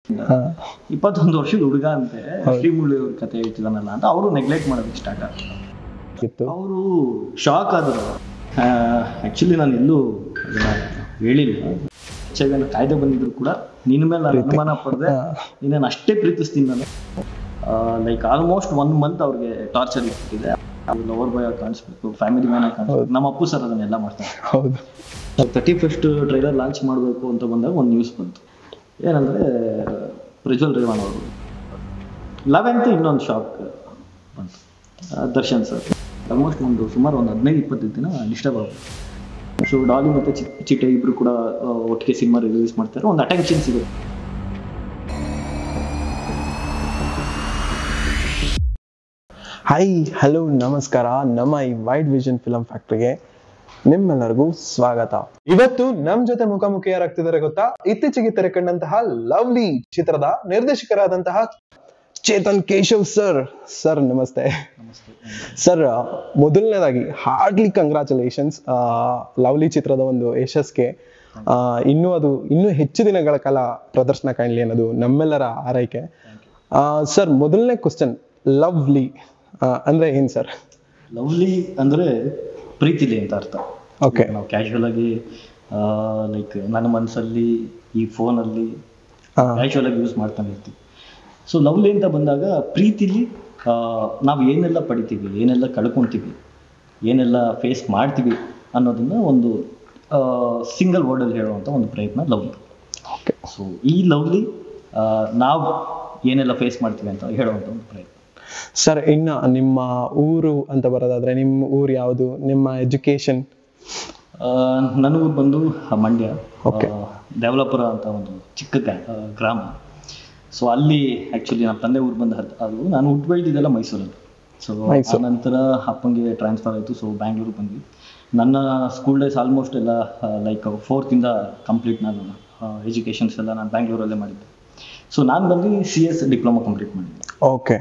21 ವರ್ಷದ ಹುಡುಗ ಅಂತೆ ಶ್ರೀಮುರಳಿ ಅವ್ರ ಕತೆ ಹೇಳ್ತಿದಾನಲ್ಲ ಅಂತ ಅವರು ನೆಗ್ಲೆಕ್ಟ್ ಮಾಡೋದಕ್ಕೆ ಸ್ಟಾರ್ಟ್ ಆಗ್ತಿತ್ತು. ಅವರು ಶಾಕ್ ಆದರು. ಆ್ಯಕ್ಚುಲಿ ನಾನು ಎಲ್ಲೂ ಅದನ್ನ ಹೇಳಿಲ್ಲ. ಹೆಚ್ಚಾಗಿ ಕಾಯ್ದೆ ಬಂದಿದ್ರು ಕೂಡ ನಿನ್ನ ಮೇಲೆ ನಾನು ಅನುಮಾನ ಪಡೆದೆ, ನೀನು ಅಷ್ಟೇ ಪ್ರೀತಿಸ್ತೀನಿ ನಾನು. ಲೈಕ್ ಆಲ್ಮೋಸ್ಟ್ 1 month ಅವ್ರಿಗೆ ಟಾರ್ಚರ್ ಇಟ್ಟಿದೆ. ಲವರ್ ಬಾಯ್ ಕಾಣಿಸ್ಬೇಕು, ಫ್ಯಾಮಿಲಿ ಮ್ಯಾನ್ ಆಗಿ ಕಾಣಿಸ್ಬೇಕು. ನಮ್ಮ ಅಪ್ಪು ಸರ್ ಅದನ್ನೆಲ್ಲ ಮಾಡ್ತಾರೆ. ಹೌದು. 31st ಟ್ರೈಲರ್ ಲಾಂಚ್ ಮಾಡಬೇಕು ಅಂತ ಬಂದಾಗ ಒಂದು ನ್ಯೂಸ್ ಬಂತು. ಏನಂದರೆ ಪ್ರಜ್ವಲ್ ರೇವಣ್ಣ ಅವರು 11th ಇನ್ನೊಂದು ಶಾಕ್ ಬಂತು. ದರ್ಶನ್ ಸರ್ ಆಲ್ಮೋಸ್ಟ್ ಸುಮಾರು ಒಂದು 15-20 ದಿನ ಡಿಸ್ಟರ್ಬ್ ಆಗುತ್ತೆ. ಸೊ ಡಾಲಿ ಮತ್ತು ಚಿಟ್ಟೆ ಇಬ್ಬರು ಕೂಡ ಒಟ್ಟಿಗೆ ಸಿನಿಮಾ ರಿಲೀಸ್ ಮಾಡ್ತಾರೆ, ಒಂದು ಅಟೆನ್ಷನ್ ಸಿಗುತ್ತೆ. ಹಾಯ್, ಹಲೋ, ನಮಸ್ಕಾರ. ನಮ್ಮ ಈ ವೈಡ್ ವಿಷನ್ ಫಿಲಂ ಫ್ಯಾಕ್ಟ್ರಿಗೆ ನಿಮ್ಮೆಲ್ಲರಿಗೂ ಸ್ವಾಗತ. ಇವತ್ತು ನಮ್ ಜೊತೆ ಮುಖಾಮುಖಿಯಾರಾಗ್ತಿದ್ದಾರೆ ಗೊತ್ತಾ? ಇತ್ತೀಚೆಗೆ ತೆರೆ ಕಂಡಂತಹ ಲವ್ಲಿ ಚಿತ್ರದ ನಿರ್ದೇಶಕರಾದಂತಹ ಚೇತನ್ ಕೇಶವ್ ಸರ್. ಸರ್ ನಮಸ್ತೆ. ಸರ್, ಮೊದಲನೇದಾಗಿ ಹಾರ್ಡ್ಲಿ ಕಂಗ್ರಾಚುಲೇಷನ್ಸ್ ಲವ್ಲಿ ಚಿತ್ರದ ಒಂದು ಯಶಸ್ಗೆ. ಇನ್ನೂ ಹೆಚ್ಚು ದಿನಗಳ ಕಾಲ ಪ್ರದರ್ಶನ ಕಾಣಲಿ ಅನ್ನೋದು ನಮ್ಮೆಲ್ಲರ ಆರೈಕೆ. ಸರ್, ಮೊದಲನೇ ಕ್ವಶನ್, ಲವ್ಲಿ ಅಂದ್ರೆ ಏನ್ ಸರ್? ಲವ್ಲಿ ಅಂದ್ರೆ ಪ್ರೀತಿಲಿ ಅಂತ ಅರ್ಥ. ಓಕೆ. ನಾವು ಕ್ಯಾಶುವಲ್ ಆಗಿ ಲೈಕ್ ನನ್ನ ಮನಸ್ಸಲ್ಲಿ ಈ ಫೋನಲ್ಲಿ ಕ್ಯಾಶುವಲ್ ಆಗಿ ಯೂಸ್ ಮಾಡ್ತಾನೆ ಇರ್ತೀವಿ. ಸೊ ಲವ್ಲಿ ಅಂತ ಬಂದಾಗ ಪ್ರೀತಿಲಿ ನಾವು ಏನೆಲ್ಲ ಪಡಿತೀವಿ, ಏನೆಲ್ಲ ಕಳ್ಕೊಳ್ತೀವಿ, ಏನೆಲ್ಲ ಫೇಸ್ ಮಾಡ್ತೀವಿ ಅನ್ನೋದನ್ನ ಒಂದು ಸಿಂಗಲ್ ವರ್ಡಲ್ಲಿ ಹೇಳುವಂಥ ಒಂದು ಪ್ರಯತ್ನ ಲವ್ಲಿ. ಓಕೆ. ಸೊ ಈ ಲವ್ಲಿ ನಾವು ಏನೆಲ್ಲ ಫೇಸ್ ಮಾಡ್ತೀವಿ ಅಂತ ಹೇಳುವಂಥ ಒಂದು ಪ್ರಯತ್ನ. ಸರ್, ಇನ್ನು ನಿಮ್ಮ ಊರು ಅಂತ ಬರೋದಾದ್ರೆ ನಿಮ್ಮ ಊರು ಯಾವುದು? ನಿಮ್ಮ ಎಜುಕೇಶನ್? ನನ್ನ ಊರು ಬಂದು ಮಂಡ್ಯ, ದೇವಲಾಪುರ ಅಂತ ಒಂದು ಚಿಕ್ಕ ಗ್ರಾಮ. ಸೊ ಅಲ್ಲಿ ಆ್ಯಕ್ಚುಲಿ ನಮ್ಮ ತಂದೆ ಊರು ಬಂದು ಅದು ನಾನು ಹುಟ್ಟು ಬೆಳೆದಿದ್ದೆಲ್ಲ ಮೈಸೂರಲ್ಲಿ. ಸೊ ಆ ನಂತರ ಅಪ್ಪಂಗೆ ಟ್ರಾನ್ಸ್ಫರ್ ಆಯಿತು. ಸೊ ಬ್ಯಾಂಗ್ಳೂರಿಗೆ ಬಂದ್ವಿ. ನನ್ನ ಸ್ಕೂಲ್ ಡೇಸ್ ಆಲ್ಮೋಸ್ಟ್ ಎಲ್ಲ ಲೈಕ್ 4th ಇಂದ ಕಂಪ್ಲೀಟ್ ನಾನು ಎಜುಕೇಷನ್ಸ್ ಎಲ್ಲ ನಾನು ಬ್ಯಾಂಗ್ಳೂರಲ್ಲೇ ಮಾಡಿದ್ದೆ. ಸೊ ನಾನು ಬಂದು CS ಡಿಪ್ಲೊಮಾ ಕಂಪ್ಲೀಟ್ ಮಾಡಿದ್ದೆ. ಓಕೆ.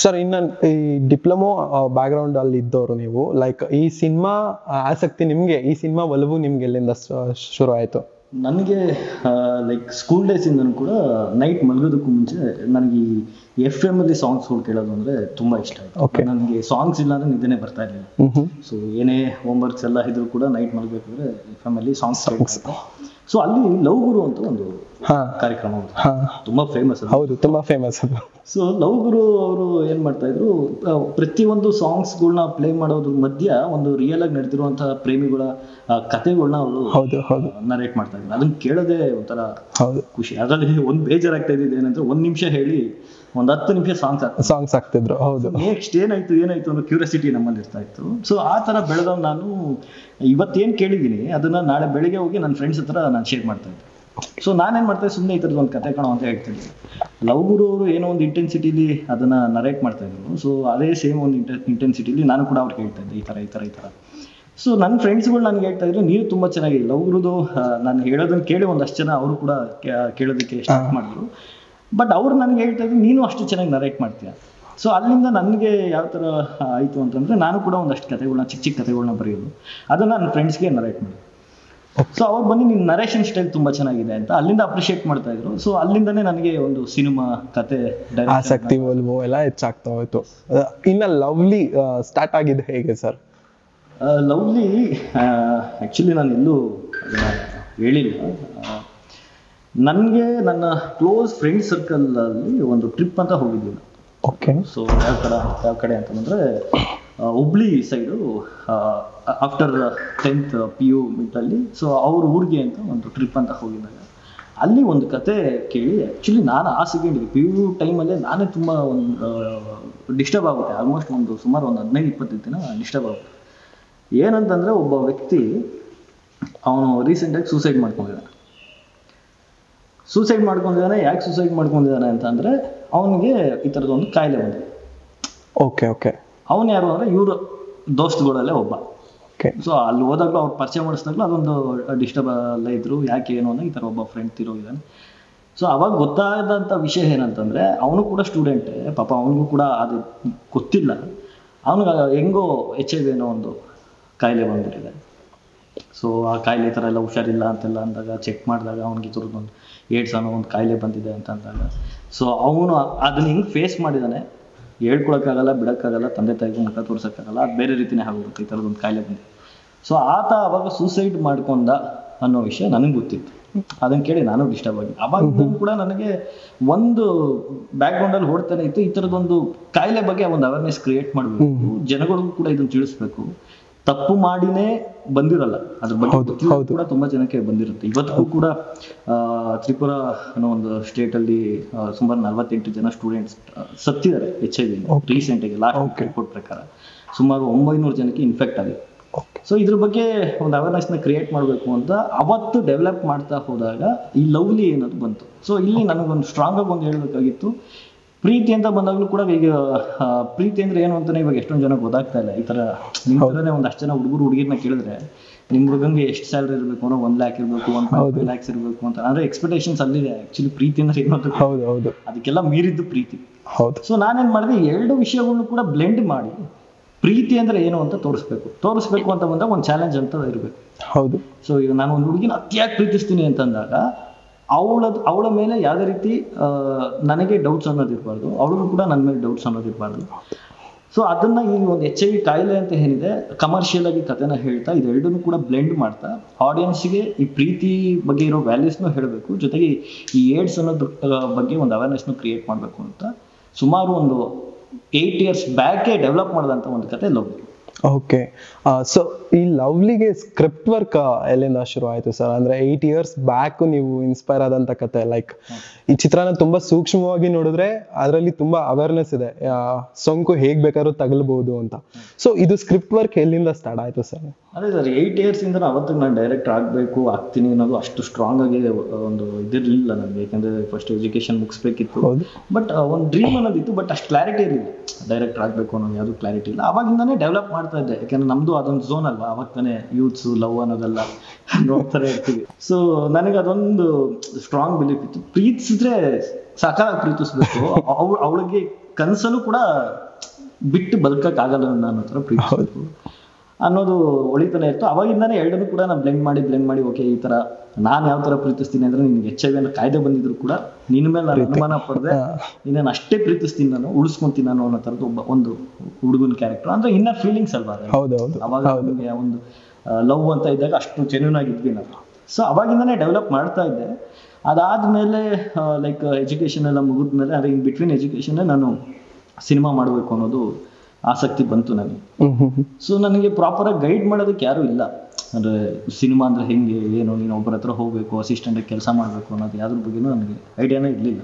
ಸರ್, ಇನ್ನು ಈ ಡಿಪ್ಲೊಮೊ ಬ್ಯಾಕ್ಗ್ರೌಂಡ್ ಅಲ್ಲಿ ಇದ್ದವರು ನೀವು, ಲೈಕ್ ಈ ಸಿನಿಮಾ ಆಸಕ್ತಿ ನಿಮ್ಗೆ, ಈ ಸಿನಿಮಾ ಒಲವು ನಿಮ್ಗೆ ಎಲ್ಲಿಂದ ಶುರು ಆಯ್ತು? ನನಗೆ ಲೈಕ್ ಸ್ಕೂಲ್ ಡೇಸಿಂದನೂ ಕೂಡ ನೈಟ್ ಮಲಗೋದಕ್ಕೂ ಮುಂಚೆ ನನಗೆ ಈ FM ಅಲ್ಲಿ ಸಾಂಗ್ಸ್ಗಳು ಕೇಳೋದು ಅಂದರೆ ತುಂಬ ಇಷ್ಟ ಆಯಿತು. ನನಗೆ ಸಾಂಗ್ಸ್ ಇಲ್ಲ ಅಂದರೆ ನಿದ್ದೆನೇ ಬರ್ತಾ ಇರಲಿಲ್ಲ. ಸೊ ಏನೇ ಹೋಮ್ವರ್ಕ್ಸ್ ಎಲ್ಲ ಇದ್ರೂ ಕೂಡ ನೈಟ್ ಮಲಗಬೇಕಾದ್ರೆ FM ಅಲ್ಲಿ ಸಾಂಗ್ಸ್. ಸೊ ಅಲ್ಲಿ ಲವ್ ಗುರು ಅಂತ ಒಂದು ಕಾರ್ಯಕ್ರಮ ತುಂಬಾ ಫೇಮಸ್. ಹೌದು, ತುಂಬಾ ಫೇಮಸ್ ಅದು. ಸೊ ಲವ್ ಗುರು ಅವರು ಏನ್ ಮಾಡ್ತಾ ಇದ್ರು, ಪ್ರತಿಯೊಂದು ಸಾಂಗ್ಸ್ಗಳನ್ನ ಪ್ಲೇ ಮಾಡೋದ್ರ ಮಧ್ಯ ಒಂದು ರಿಯಲ್ ಆಗಿ ನಡೆದಿರುವಂತಹ ಪ್ರೇಮಿಗಳ ಕಥೆಗಳನ್ನ ಅವರು ನರೇಟ್ ಮಾಡ್ತಾ ಇದ್ರು. ಅದನ್ನ ಕೇಳೋದೇ ಒಂಥರ ಖುಷಿ. ಅದರಲ್ಲಿ ಒಂದು ಬೇಜಾರಾಗ್ತಾ ಇದ್ದಿದ್ದು ಏನಂದ್ರೆ, 1 ನಿಮಿಷ ಹೇಳಿ ಒಂದು 10 ನಿಮಿಷ ಸಾಂಗ್ಸ್ ಆಗ್ತಿದ್ರು. ಹೌದು. ನೆಕ್ಸ್ಟ್ ಏನಾಯ್ತು ಅನ್ನೋ ಕ್ಯೂರಿಯಾಸಿಟಿ ನಮ್ಮಲ್ಲಿ ಇರ್ತಾ ಇತ್ತು. ಸೊ ಆ ತರ ಬೆಳೆದವ್ ನಾನು ಇವತ್ತೇನ್ ಕೇಳಿದೀನಿ ಅದನ್ನ ನಾಳೆ ಬೆಳಿಗ್ಗೆ ಹೋಗಿ ನನ್ನ ಫ್ರೆಂಡ್ಸ್ ಹತ್ರ ನಾನು ಶೇರ್ ಮಾಡ್ತಾ ಇದ್ದೆ. ಸೊ ನಾನೇನ್ ಮಾಡ್ತಾ ಸುಮ್ಮನೆ ಈ ಥರದ್ದು ಒಂದು ಕತೆ ಕಾಣೋ ಅಂತ ಹೇಳ್ತಿದ್ದೆ. ಲವ್ ಗುರು ಅವರು ಏನೋ ಒಂದು ಇಂಟೆನ್ಸಿಟಿಲಿ ಅದನ್ನ ನರೇಟ್ ಮಾಡ್ತಾ ಇದ್ರು. ಸೊ ಅದೇ ಸೇಮ್ ಒಂದು ಇಂಟೆನ್ಸಿಟಿಲಿ ನಾನು ಕೂಡ ಅವ್ರಿಗೆ ಹೇಳ್ತಾ ಇದ್ದೆ, ಈ ಥರ. ಸೊ ನನ್ನ ಫ್ರೆಂಡ್ಸ್ಗಳು ನನಗೆ ಹೇಳ್ತಾ ಇದ್ರು, ನೀವು ತುಂಬ ಚೆನ್ನಾಗಿದೆ ಲವ್ ಗುರುದು. ನಾನು ಹೇಳೋದನ್ನ ಕೇಳಿ ಒಂದಷ್ಟು ಜನ ಅವರು ಕೂಡ ಕೇಳೋದಕ್ಕೆ ಸ್ಟಾರ್ಟ್ ಮಾಡಿದ್ರು. ಬಟ್ ಅವ್ರು ನನಗೆ ಹೇಳ್ತಾ ಇದ್ರು, ನೀನು ಅಷ್ಟು ಚೆನ್ನಾಗಿ ನರೇಟ್ ಮಾಡ್ತೀಯ. ಸೊ ಅಲ್ಲಿಂದ ನನಗೆ ಯಾವ ಥರ ಆಯಿತು ಅಂತಂದರೆ, ನಾನು ಕೂಡ ಒಂದಷ್ಟು ಕಥೆಗಳನ್ನ ಚಿಕ್ಕ ಕಥೆಗಳನ್ನ ಬರೆಯೋದು, ಅದನ್ನು ನನ್ನ ಫ್ರೆಂಡ್ಸ್ಗೆ ನರೇಟ್ ಮಾಡಿದೆ. ಸೊ ಅವ್ರು ಬಂದು ನಿನ್ನ ನರೇಷನ್ ಸ್ಟೈಲ್ ತುಂಬ ಚೆನ್ನಾಗಿದೆ ಅಂತ ಅಲ್ಲಿಂದ ಅಪ್ರಿಷಿಯೇಟ್ ಮಾಡ್ತಾ ಇದ್ರು. ಸೊ ಅಲ್ಲಿಂದನೇ ನನಗೆ ಒಂದು ಸಿನಿಮಾ ಕತೆ ಆಸಕ್ತಿ ಎಲ್ಲ ಹೆಚ್ಚಾಗ್ತಾ ಹೋಯ್ತು. ಇನ್ನು ಲವ್ಲಿ ಸ್ಟಾರ್ಟ್ ಆಗಿದೆ ಹೇಗೆ ಸರ್? ಲವ್ಲಿ ಆ್ಯಕ್ಚುಲಿ ನಾನು ಎಲ್ಲೂ ಹೇಳಿಲ್ಲ. ನನಗೆ ನನ್ನ ಕ್ಲೋಸ್ ಫ್ರೆಂಡ್ ಸರ್ಕಲಲ್ಲಿ ಒಂದು ಟ್ರಿಪ್ ಅಂತ ಹೋಗಿದ್ವಿ. ಓಕೆ. ಸೊ ಯಾವ ಕಡೆ ಅಂತಂದರೆ Hubli side after 10th PU ಮಿಟ್ಟಲ್ಲಿ. ಸೊ ಅವ್ರ ಊರಿಗೆ ಅಂತ ಒಂದು ಟ್ರಿಪ್ ಅಂತ ಹೋಗಿದ್ದಾಗ ಅಲ್ಲಿ ಒಂದು ಕತೆ ಕೇಳಿ, ಆ್ಯಕ್ಚುಲಿ ನಾನು ಆ ಸೆಕೆಂಡಿಗೆ PU ಟೈಮಲ್ಲೇ ನಾನೇ ತುಂಬ ಒಂದು ಡಿಸ್ಟರ್ಬ್ ಆಗುತ್ತೆ. ಆಲ್ಮೋಸ್ಟ್ ಸುಮಾರು ಒಂದು 15-20 ದಿನ ಡಿಸ್ಟರ್ಬ್ ಆಗುತ್ತೆ. ಏನಂತಂದರೆ, ಒಬ್ಬ ವ್ಯಕ್ತಿ ಅವನು ರೀಸೆಂಟಾಗಿ ಸೂಸೈಡ್ ಮಾಡ್ಕೊಂಡಿದ್ದಾನೆ. ಯಾಕೆ ಸೂಸೈಡ್ ಮಾಡ್ಕೊಂಡಿದ್ದಾನೆ ಅಂತಂದರೆ, ಅವನಿಗೆ ಈ ಥರದ್ದು ಒಂದು ಕಾಯಿಲೆ ಬಂದಿದೆ. ಓಕೆ. ಅವನು ಯಾರು ಅಂದರೆ ಇವರು ದೋಸ್ತುಗಳಲ್ಲೇ ಒಬ್ಬ. ಸೊ ಅಲ್ಲಿ ಹೋದಾಗಲೂ ಅವ್ರು ಪರಿಚಯ ಮಾಡಿಸಿದಾಗಲೂ ಅದೊಂದು ಡಿಸ್ಟರ್ಬ್ ಅಲ್ಲೇ ಇದ್ರು. ಯಾಕೆ ಏನು ಅನ್ನೋ ಈ ಥರ ಒಬ್ಬ ಫ್ರೆಂಡ್ ತಿರೋಗಿದ್ದಾನೆ. ಸೊ ಅವಾಗ ಗೊತ್ತಾದಂಥ ವಿಷಯ ಏನಂತಂದರೆ, ಅವನು ಕೂಡ ಸ್ಟೂಡೆಂಟೇ ಪಾಪ, ಅವನಿಗೂ ಕೂಡ ಅದು ಗೊತ್ತಿಲ್ಲ. ಅವನಿಗೆ ಹೆಂಗೋ HIV ಅನ್ನೋ ಒಂದು ಕಾಯಿಲೆ ಬಂದ್ಬಿಟ್ಟಿದೆ. ಸೊ ಆ ಕಾಯಿಲೆ ಈ ಥರ ಎಲ್ಲ ಹುಷಾರಿಲ್ಲ ಅಂತೆಲ್ಲ ಅಂದಾಗ ಚೆಕ್ ಮಾಡಿದಾಗ ಅವ್ನಿಗೆ ಈ ಥರದ್ದೊಂದು ಏಡ್ಸ್ ಅನ್ನೋ ಒಂದು ಕಾಯಿಲೆ ಬಂದಿದೆ ಅಂತ ಅಂದಾಗ ಸೊ ಅವನು ಅದನ್ನ ಹೆಂಗೆ ಫೇಸ್ ಮಾಡಿದ್ದಾನೆ ಹೇಳ್ಕೊಳಕ್ಕಾಗಲ್ಲ, ಬಿಡೋಕ್ಕಾಗಲ್ಲ, ತಂದೆ ತಾಯಿಗೂ ಮುಖ ತೋರ್ಸೋಕ್ಕಾಗಲ್ಲ, ಅದು ಬೇರೆ ರೀತಿನೇ ಆಗೋಗುತ್ತೆ ಈ ಥರದೊಂದು ಕಾಯಿಲೆ ಬಂದಿದೆ. ಸೊ ಆತ ಅವಾಗ ಸೂಸೈಡ್ ಮಾಡ್ಕೊಂಡ ಅನ್ನೋ ವಿಷಯ ನನಗೆ ಗೊತ್ತಿತ್ತು. ಅದನ್ನು ಕೇಳಿ ನಾನು ಡಿಸ್ಟರ್ಬ್ ಆಗಿ ಅವಾಗ ಕೂಡ ನನಗೆ ಒಂದು ಬ್ಯಾಕ್ಗ್ರೌಂಡಲ್ಲಿ ಹೊಡ್ತಾನೆ ಇತ್ತು, ಈ ಥರದೊಂದು ಕಾಯಿಲೆ ಬಗ್ಗೆ ಒಂದು ಅವೇರ್ನೆಸ್ ಕ್ರಿಯೇಟ್ ಮಾಡಬೇಕು, ಜನಗಳಿಗೂ ಕೂಡ ಇದನ್ನು ತಿಳಿಸ್ಬೇಕು. ತಪ್ಪು ಮಾಡಿನೇ ಬಂದಿರಲ್ಲ, ಅದ್ರ ಬಗ್ಗೆ ಕೂಡ ತುಂಬಾ ಜನಕ್ಕೆ ಬಂದಿರುತ್ತೆ. ಇವತ್ತಿಗೂ ಕೂಡ ತ್ರಿಪುರ ಅನ್ನೋ ಒಂದು ಸ್ಟೇಟ್ ಅಲ್ಲಿ ಸುಮಾರು 48 ಜನ ಸ್ಟೂಡೆಂಟ್ಸ್ ಸತ್ತಿದ್ದಾರೆ HIV ರೀಸೆಂಟ್ ಆಗಿ ಲಾಸ್ಟ್ ರಿಪೋರ್ಟ್ ಪ್ರಕಾರ. ಸುಮಾರು 900 ಜನಕ್ಕೆ ಇನ್ಫೆಕ್ಟ್ ಆಗಿದೆ. ಸೊ ಇದ್ರ ಬಗ್ಗೆ ಒಂದು ಅವೇರ್ನೆಸ್ ನ ಕ್ರಿಯೇಟ್ ಮಾಡಬೇಕು ಅಂತ ಅವತ್ತು ಡೆವಲಪ್ ಮಾಡ್ತಾ ಹೋದಾಗ ಈ ಲವ್ಲಿ ಅನ್ನೋದು ಬಂತು. ಸೊ ಇಲ್ಲಿ ನನಗೊಂದು ಸ್ಟ್ರಾಂಗ್ ಆಗಿ ಒಂದು ಹೇಳ್ಬೇಕಾಗಿತ್ತು, ಪ್ರೀತಿ ಅಂತ ಬಂದಾಗಲೂ ಕೂಡ ಈಗ ಪ್ರೀತಿ ಅಂದ್ರೆ ಏನು ಅಂತಾನೆ ಇವಾಗ ಎಷ್ಟೊಂದು ಜನ ಗೊತ್ತಾಗ್ತಾ ಇಲ್ಲ. ಈ ತರ ನಿಮ್ ಥರನೇ ಒಂದಷ್ಟು ಜನ ಹುಡುಗಿರ್ನ ಕೇಳಿದ್ರೆ ನಿಮ್ ಹುಡುಗಂಗೆ ಎಷ್ಟು ಸ್ಯಾಲರಿ ಇರಬೇಕು ಅನ್ನೋ 1 lakh ಇರಬೇಕು, 1.5 lakhs ಇರಬೇಕು ಅಂತ ಅಂದ್ರೆ ಎಕ್ಸ್ಪೆಕ್ಟೇಷನ್ಸ್ ಅಲ್ಲಿದೆ. ಆಕ್ಚುಲಿ ಪ್ರೀತಿ ಅಂದ್ರೆ ಏನು ಅಂತ ಅದಕ್ಕೆಲ್ಲ ಮೀರಿದ್ದು ಪ್ರೀತಿ. ಸೊ ನಾನೇನ್ ಮಾಡಿದೆ, 2 ವಿಷಯಗಳನ್ನು ಕೂಡ ಬ್ಲೆಂಡ್ ಮಾಡಿ ಪ್ರೀತಿ ಅಂದ್ರೆ ಏನು ಅಂತ ತೋರಿಸ್ಬೇಕು ಅಂತ ಬಂದಾಗ ಒಂದು ಚಾಲೆಂಜ್ ಅಂತ ಇರಬೇಕು. ಹೌದು. ಸೊ ಈಗ ನಾನು ಒಂದು ಹುಡುಗಿನ ಅತಿಯಾಗಿ ಪ್ರೀತಿಸ್ತೀನಿ ಅಂತಂದಾಗ ಅವಳ ಮೇಲೆ ಯಾವುದೇ ರೀತಿ ನನಗೆ ಡೌಟ್ಸ್ ಅನ್ನೋದಿರಬಾರ್ದು, ಅವಳಿಗೂ ಕೂಡ ನನ್ನ ಮೇಲೆ ಡೌಟ್ಸ್ ಅನ್ನೋದಿರಬಾರ್ದು. ಸೊ ಅದನ್ನ ಈ ಒಂದು HIV ಕಾಯಿಲೆ ಅಂತ ಏನಿದೆ ಕಮರ್ಷಿಯಲ್ ಆಗಿ ಕಥೆನ ಹೇಳ್ತಾ ಇದೆರಡನ್ನೂ ಕೂಡ ಬ್ಲೆಂಡ್ ಮಾಡ್ತಾ ಆಡಿಯನ್ಸ್ಗೆ ಈ ಪ್ರೀತಿ ಬಗ್ಗೆ ಇರೋ ವ್ಯಾಲ್ಯೂಸ್ನು ಹೇಳಬೇಕು, ಜೊತೆಗೆ ಈ ಏಡ್ಸ್ ಅನ್ನೋದ್ರ ಬಗ್ಗೆ ಒಂದು ಅವೇರ್ನೆಸ್ನು ಕ್ರಿಯೇಟ್ ಮಾಡಬೇಕು ಅಂತ ಸುಮಾರು ಒಂದು 8 years ಬ್ಯಾಕೆ ಡೆವಲಪ್ ಮಾಡಿದಂಥ ಒಂದು ಕತೆ ಲವ್ಲಿ. ಓಕೆ. ಸೊ ಈ ಲವ್ಲಿಗೆ ಸ್ಕ್ರಿಪ್ಟ್ ವರ್ಕ್ ಎಲ್ಲಿಂದ ಶುರು ಆಯ್ತು ಸರ್? ಅಂದ್ರೆ 8 years ಬ್ಯಾಕ್ ನೀವು ಇನ್ಸ್ಪೈರ್ ಆದಂತ ಕತೆ. ಲೈಕ್ ಈ ಚಿತ್ರನ ತುಂಬಾ ಸೂಕ್ಷ್ಮವಾಗಿ ನೋಡಿದ್ರೆ ಅದರಲ್ಲಿ ತುಂಬಾ ಅವೇರ್ನೆಸ್ ಇದೆ, ಸೋಂಕು ಹೇಗ್ ಬೇಕಾದ್ರೂ ತಗಲ್ಬಹುದು ಅಂತ. ಸೊ ಇದು ಸ್ಕ್ರಿಪ್ಟ್ ವರ್ಕ್ ಎಲ್ಲಿಂದ ಸ್ಟಾರ್ಟ್ ಆಯ್ತು ಸರ್? ಅದೇ ಸರ್, 8 years ಇಂದ ಅವತ್ತಿಗೆ ನಾನು ಡೈರೆಕ್ಟ್ ಆಗ್ತೀನಿ ಅನ್ನೋದು ಅಷ್ಟು ಸ್ಟ್ರಾಂಗ್ ಆಗಿ ಒಂದು ಇದಿರಲಿಲ್ಲ ನನಗೆ. ಯಾಕಂದ್ರೆ ಫಸ್ಟ್ ಎಜುಕೇಶನ್ ಮುಗಿಸ್ಬೇಕಿತ್ತು, ಬಟ್ ಒಂದು ಡ್ರೀಮ್ ಅನ್ನೋದಿತ್ತು, ಬಟ್ ಅಷ್ಟು ಕ್ಲಾರಿಟಿ ಇರಲಿಲ್ಲ. ಡೈರೆಕ್ಟ್ ಆಗಬೇಕು ಅನ್ನೋದು ಯಾವುದು ಕ್ಲಾರಿಟಿ ಇಲ್ಲ. ಅವಾಗಿಂದಾನೇ ಡೆವಲಪ್ ಮಾಡ್ತಾ ಇದ್ದೆ, ಯಾಕಂದ್ರೆ ನಮ್ದು ಅದೊಂದು ಝೋನ್ ಅಲ್ವಾ, ಅವಾಗ ತಾನೇ ಯೂತ್ಸ್ ಲವ್ ಅನ್ನೋದೆಲ್ಲ ನೋಡ್ತಾನೆ ಇರ್ತೀವಿ. ಸೊ ನನಗೆ ಅದೊಂದು ಸ್ಟ್ರಾಂಗ್ ಬಿಲೀಫ್ ಇತ್ತು, ಪ್ರೀತಿಸಿದ್ರೆ ಸಾಕಾಗಿ ಪ್ರೀತಿಸ್ಬೇಕು, ಅವಳಿಗೆ ಕನಸಲ್ಲೂ ಕೂಡ ಬಿಟ್ಟು ಬದುಕಕ್ಕಾಗಲ್ಲ ನನ್ನ ಹತ್ರ ಪ್ರೀತಿಸ್ಬೇಕು ಅನ್ನೋದು ಹೊಳಿತಾನೆ ಇತ್ತು. ಅವಾಗಿಂದಾನೇ 2 ಕೂಡ ನಾನು ಬ್ಲೆಂಡ್ ಮಾಡಿ ಓಕೆ ಈ ತರ ನಾನು ಯಾವ ತರ ಪ್ರೀತಿಸ್ತೀನಿ ಅಂದ್ರೆ ನಿನ್ಗೆ HIV ಅನ್ನೋ ಕಾಯ್ದೆ ಬಂದಿದ್ರು ಕೂಡ ನಿನ್ನ ಮೇಲೆ ನಾನು ಅನುಮಾನ ಪಡೆದೆ, ನಿನ್ನನ್ನು ಅಷ್ಟೇ ಪ್ರೀತಿಸ್ತೀನಿ ನಾನು, ಉಳಿಸ್ಕೊಂತೀನಿ ನಾನು ಅನ್ನೋ ತರದ್ದು ಒಂದು ಹುಡುಗನ ಕ್ಯಾರೆಕ್ಟರ್. ಅಂದ್ರೆ ಇನ್ನರ್ ಫೀಲಿಂಗ್ಸ್ ಅಲ್ವಾ ಅವಾಗ ಒಂದು ಲವ್ ಅಂತ ಇದ್ದಾಗ ಅಷ್ಟು ಜೆನ್ಯೂನ್ ಆಗಿದ್ವಿ ನಾನು. ಸೊ ಅವಾಗಿಂದಾನೇ ಡೆವಲಪ್ ಮಾಡ್ತಾ ಇದ್ದೆ. ಅದಾದ್ಮೇಲೆ ಲೈಕ್ ಎಜುಕೇಶನ್ ಎಲ್ಲ ಮುಗಿದ್ಮೇಲೆ ಅದೇ ಇನ್ ಬಿಟ್ವೀನ್ ಎಜುಕೇಶನ್ ನಾನು ಸಿನಿಮಾ ಮಾಡಬೇಕು ಅನ್ನೋದು ಆಸಕ್ತಿ ಬಂತು ನನಗೆ. ಸೊ ನನಗೆ ಪ್ರಾಪರ್ ಆಗಿ ಗೈಡ್ ಮಾಡೋದಕ್ಕೆ ಯಾರು ಇಲ್ಲ. ಅಂದ್ರೆ ಸಿನಿಮಾ ಅಂದ್ರೆ ಹೆಂಗೆ ಏನು, ನೀನು ಒಬ್ಬರ ಹತ್ರ ಹೋಗ್ಬೇಕು, ಅಸಿಸ್ಟೆಂಟ್ ಕೆಲಸ ಮಾಡಬೇಕು ಅನ್ನೋದು ಯಾವ್ದ್ರ ಬಗ್ಗೆನೂ ನನಗೆ ಐಡಿಯಾನೇ ಇರಲಿಲ್ಲ.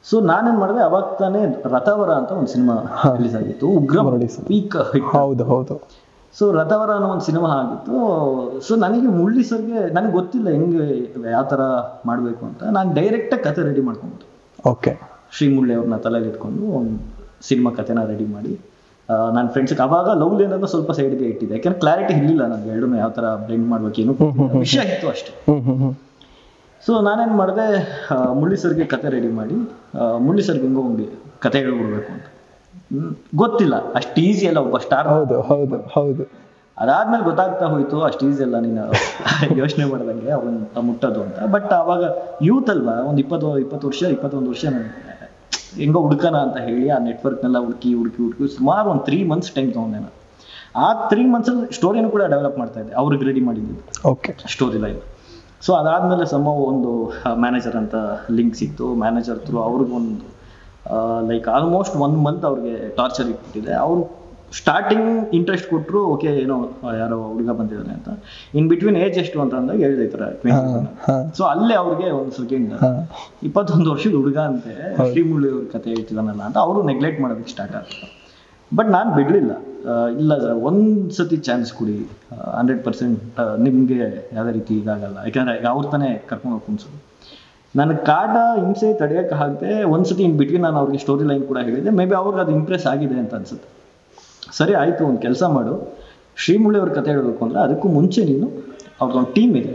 ಸೊ ನಾನೇನ್ ಮಾಡಿದೆ, ಅವಾಗ ತಾನೇ ರಥವರ ಅಂತ ಒಂದು ಸಿನಿಮಾ ರಿಲೀಸ್ ಆಗಿತ್ತು, ಉಗ್ರ ಪೀಕ್ ಹಿಟ್. ಹೌದು. ಸೊ ರಥವರ ಅನ್ನೋ ಒಂದು ಸಿನಿಮಾ ಆಗಿತ್ತು. ಸೊ ನನಗೆ ಮುಳ್ಳಿ ಸರ್ಗೆ ನನಗೆ ಗೊತ್ತಿಲ್ಲ ಹೆಂಗೆ ಯಾವ ಥರ ಮಾಡಬೇಕು ಅಂತ. ನಾನು ಡೈರೆಕ್ಟಾಗಿ ಕತೆ ರೆಡಿ ಮಾಡ್ಕೊಂಡ್ಬಿಟ್ಟು ಓಕೆ ಶ್ರೀ ಮುಳ್ಳಿ ಅವ್ರನ್ನ ತಲೆಯಲ್ಲಿ ಇಟ್ಕೊಂಡು ಒಂದು ಸಿನಿಮಾ ಕತೆನ ರೆಡಿ ಮಾಡಿ ನನ್ನ ಫ್ರೆಂಡ್ಸ್ಗೆ ಅವಾಗ ಲವ್ಲಿ ಅನ್ನೋದು ಸ್ವಲ್ಪ ಸೈಡ್ಗೆ ಇಟ್ಟಿದೆ, ಯಾಕಂದ್ರೆ ಕ್ಲಾರಿಟಿ ಇರಲಿಲ್ಲ ನನಗೆ ಎರಡನ್ನೂ ಯಾವ ಥರ ಬ್ಲೆಂಡ್ ಮಾಡ್ಬೇಕು, ಏನು ವಿಷಯ ಇತ್ತು ಅಷ್ಟೇ. ಸೊ ನಾನೇನು ಮಾಡಿದೆ, ಮುಳ್ಳಿ ಸರ್ಗೆ ಕತೆ ರೆಡಿ ಮಾಡಿ ಮುಳ್ಳಿ ಸರ್ಗೆ ಹೆಂಗೋ ಒಂದು ಕತೆ ಹೇಳ್ಬಿಡ್ಬೇಕು ಅಂತ. ಗೊತ್ತಿಲ್ಲ, ಅಷ್ಟು ಈಸಿ ಅಲ್ಲ ಒಬ್ಬ ಸ್ಟಾರ್. ಹೌದು. ಅದಾದ್ಮೇಲೆ ಗೊತ್ತಾಗ್ತಾ ಹೋಯ್ತು ಅಷ್ಟು ಈಸಿ ಅಲ್ಲ ನೀನು ಯೋಚನೆ ಮಾಡ್ದಂಗೆ ಅವನ್ನ ಮುಟ್ಟೋದು ಅಂತ. ಬಟ್ ಅವಾಗ ಯೂತ್ ಅಲ್ವಾ, ಒಂದು 21 ವರ್ಷ ಹೆಂಗೋ ಹುಡ್ಕನ ಅಂತ ಹೇಳಿ ಆ ನೆಟ್ವರ್ಕ್ನೆಲ್ಲ ಹುಡುಕಿ ಸುಮಾರು ಒಂದು 3 months ಟೈಮ್ ತಗೊಂಡೆ ನಾನು. ಆ 3 months ಸ್ಟೋರಿನೂ ಕೂಡ ಡೆವಲಪ್ ಮಾಡ್ತಾ ಇದ್ದೆ, ಅವ್ರಿಗೆ ರೆಡಿ ಮಾಡಿದ್ದು ಸ್ಟೋರಿ ಲೈನ್. ಸೊ ಅದಾದ್ಮೇಲೆ ಒಂದು ಮ್ಯಾನೇಜರ್ ಅಂತ ಲಿಂಕ್ ಸಿಕ್ತು. ಮ್ಯಾನೇಜರ್ ಥ್ರೂ ಅವ್ರಿಗೊಂದು ಲೈಕ್ ಆಲ್ಮೋಸ್ಟ್ 1 month ಅವ್ರಿಗೆ ಟಾರ್ಚರ್ ಇಟ್ಬಿಟ್ಟಿದೆ. ಅವರು ಸ್ಟಾರ್ಟಿಂಗ್ ಇಂಟ್ರೆಸ್ಟ್ ಕೊಟ್ಟರು, ಓಕೆ ಏನೋ ಯಾರೋ ಹುಡುಗ ಬಂದಿದ್ದಾನೆ ಅಂತ. ಇನ್ ಬಿಟ್ವೀನ್ ಏಜ್ ಎಷ್ಟು ಅಂತ ಅಂದಾಗ ಹೇಳಿದೆ ಈ ಥರ 20. ಸೊ ಅಲ್ಲೇ ಅವ್ರಿಗೆ ಒಂದು ಸೆಕೆಂಡ್ 21 ವರ್ಷದ ಹುಡುಗ ಅಂತೆ ಶ್ರೀಮುಳ್ಳಿ ಅವ್ರ ಕತೆ ಹೇಳ್ತಿದ್ದಾನಲ್ಲ ಅಂತ ಅವರು ನೆಗ್ಲೆಕ್ಟ್ ಮಾಡೋದಕ್ಕೆ ಸ್ಟಾರ್ಟ್ ಆಗ್ತದೆ. ಬಟ್ ನಾನು ಬಿಡಲಿಲ್ಲ, ಇಲ್ಲ ಸರ್ ಒಂದ್ಸತಿ ಚಾನ್ಸ್ ಕೊಡಿ, 100% ನಿಮಗೆ ಯಾವುದೇ ರೀತಿ ಇದಾಗಲ್ಲ. ಯಾಕಂದ್ರೆ ಅವ್ರ ತಾನೇ ಕರ್ಕೊಂಡು ಹೋಗಿ ಕುಂಸೋದು. ನನಗೆ ಕಾಟ ಹಿಂಸೆ ತಡೆಯೋಕೆ ಆಗದೆ ಒಂದ್ಸತಿ ಇನ್ ಬಿಟ್ವೀನ್ ನಾನು ಅವ್ರಿಗೆ ಸ್ಟೋರಿ ಲೈನ್ ಕೂಡ ಹೇಳಿದೆ. ಮೇ ಬಿ ಅವ್ರಿಗೆ ಅದು ಇಂಪ್ರೆಸ್ ಆಗಿದೆ ಅಂತ ಅನ್ಸುತ್ತೆ. ಸರಿ ಆಯಿತು, ಒಂದು ಕೆಲಸ ಮಾಡು, ಶ್ರೀಮುಳ್ಳಿ ಅವ್ರ ಕತೆ ಹೇಳಬೇಕು ಅಂದರೆ ಅದಕ್ಕೂ ಮುಂಚೆ ನೀನು ಅವ್ರದ್ದೊಂದು ಟೀಮ್ ಇದೆ.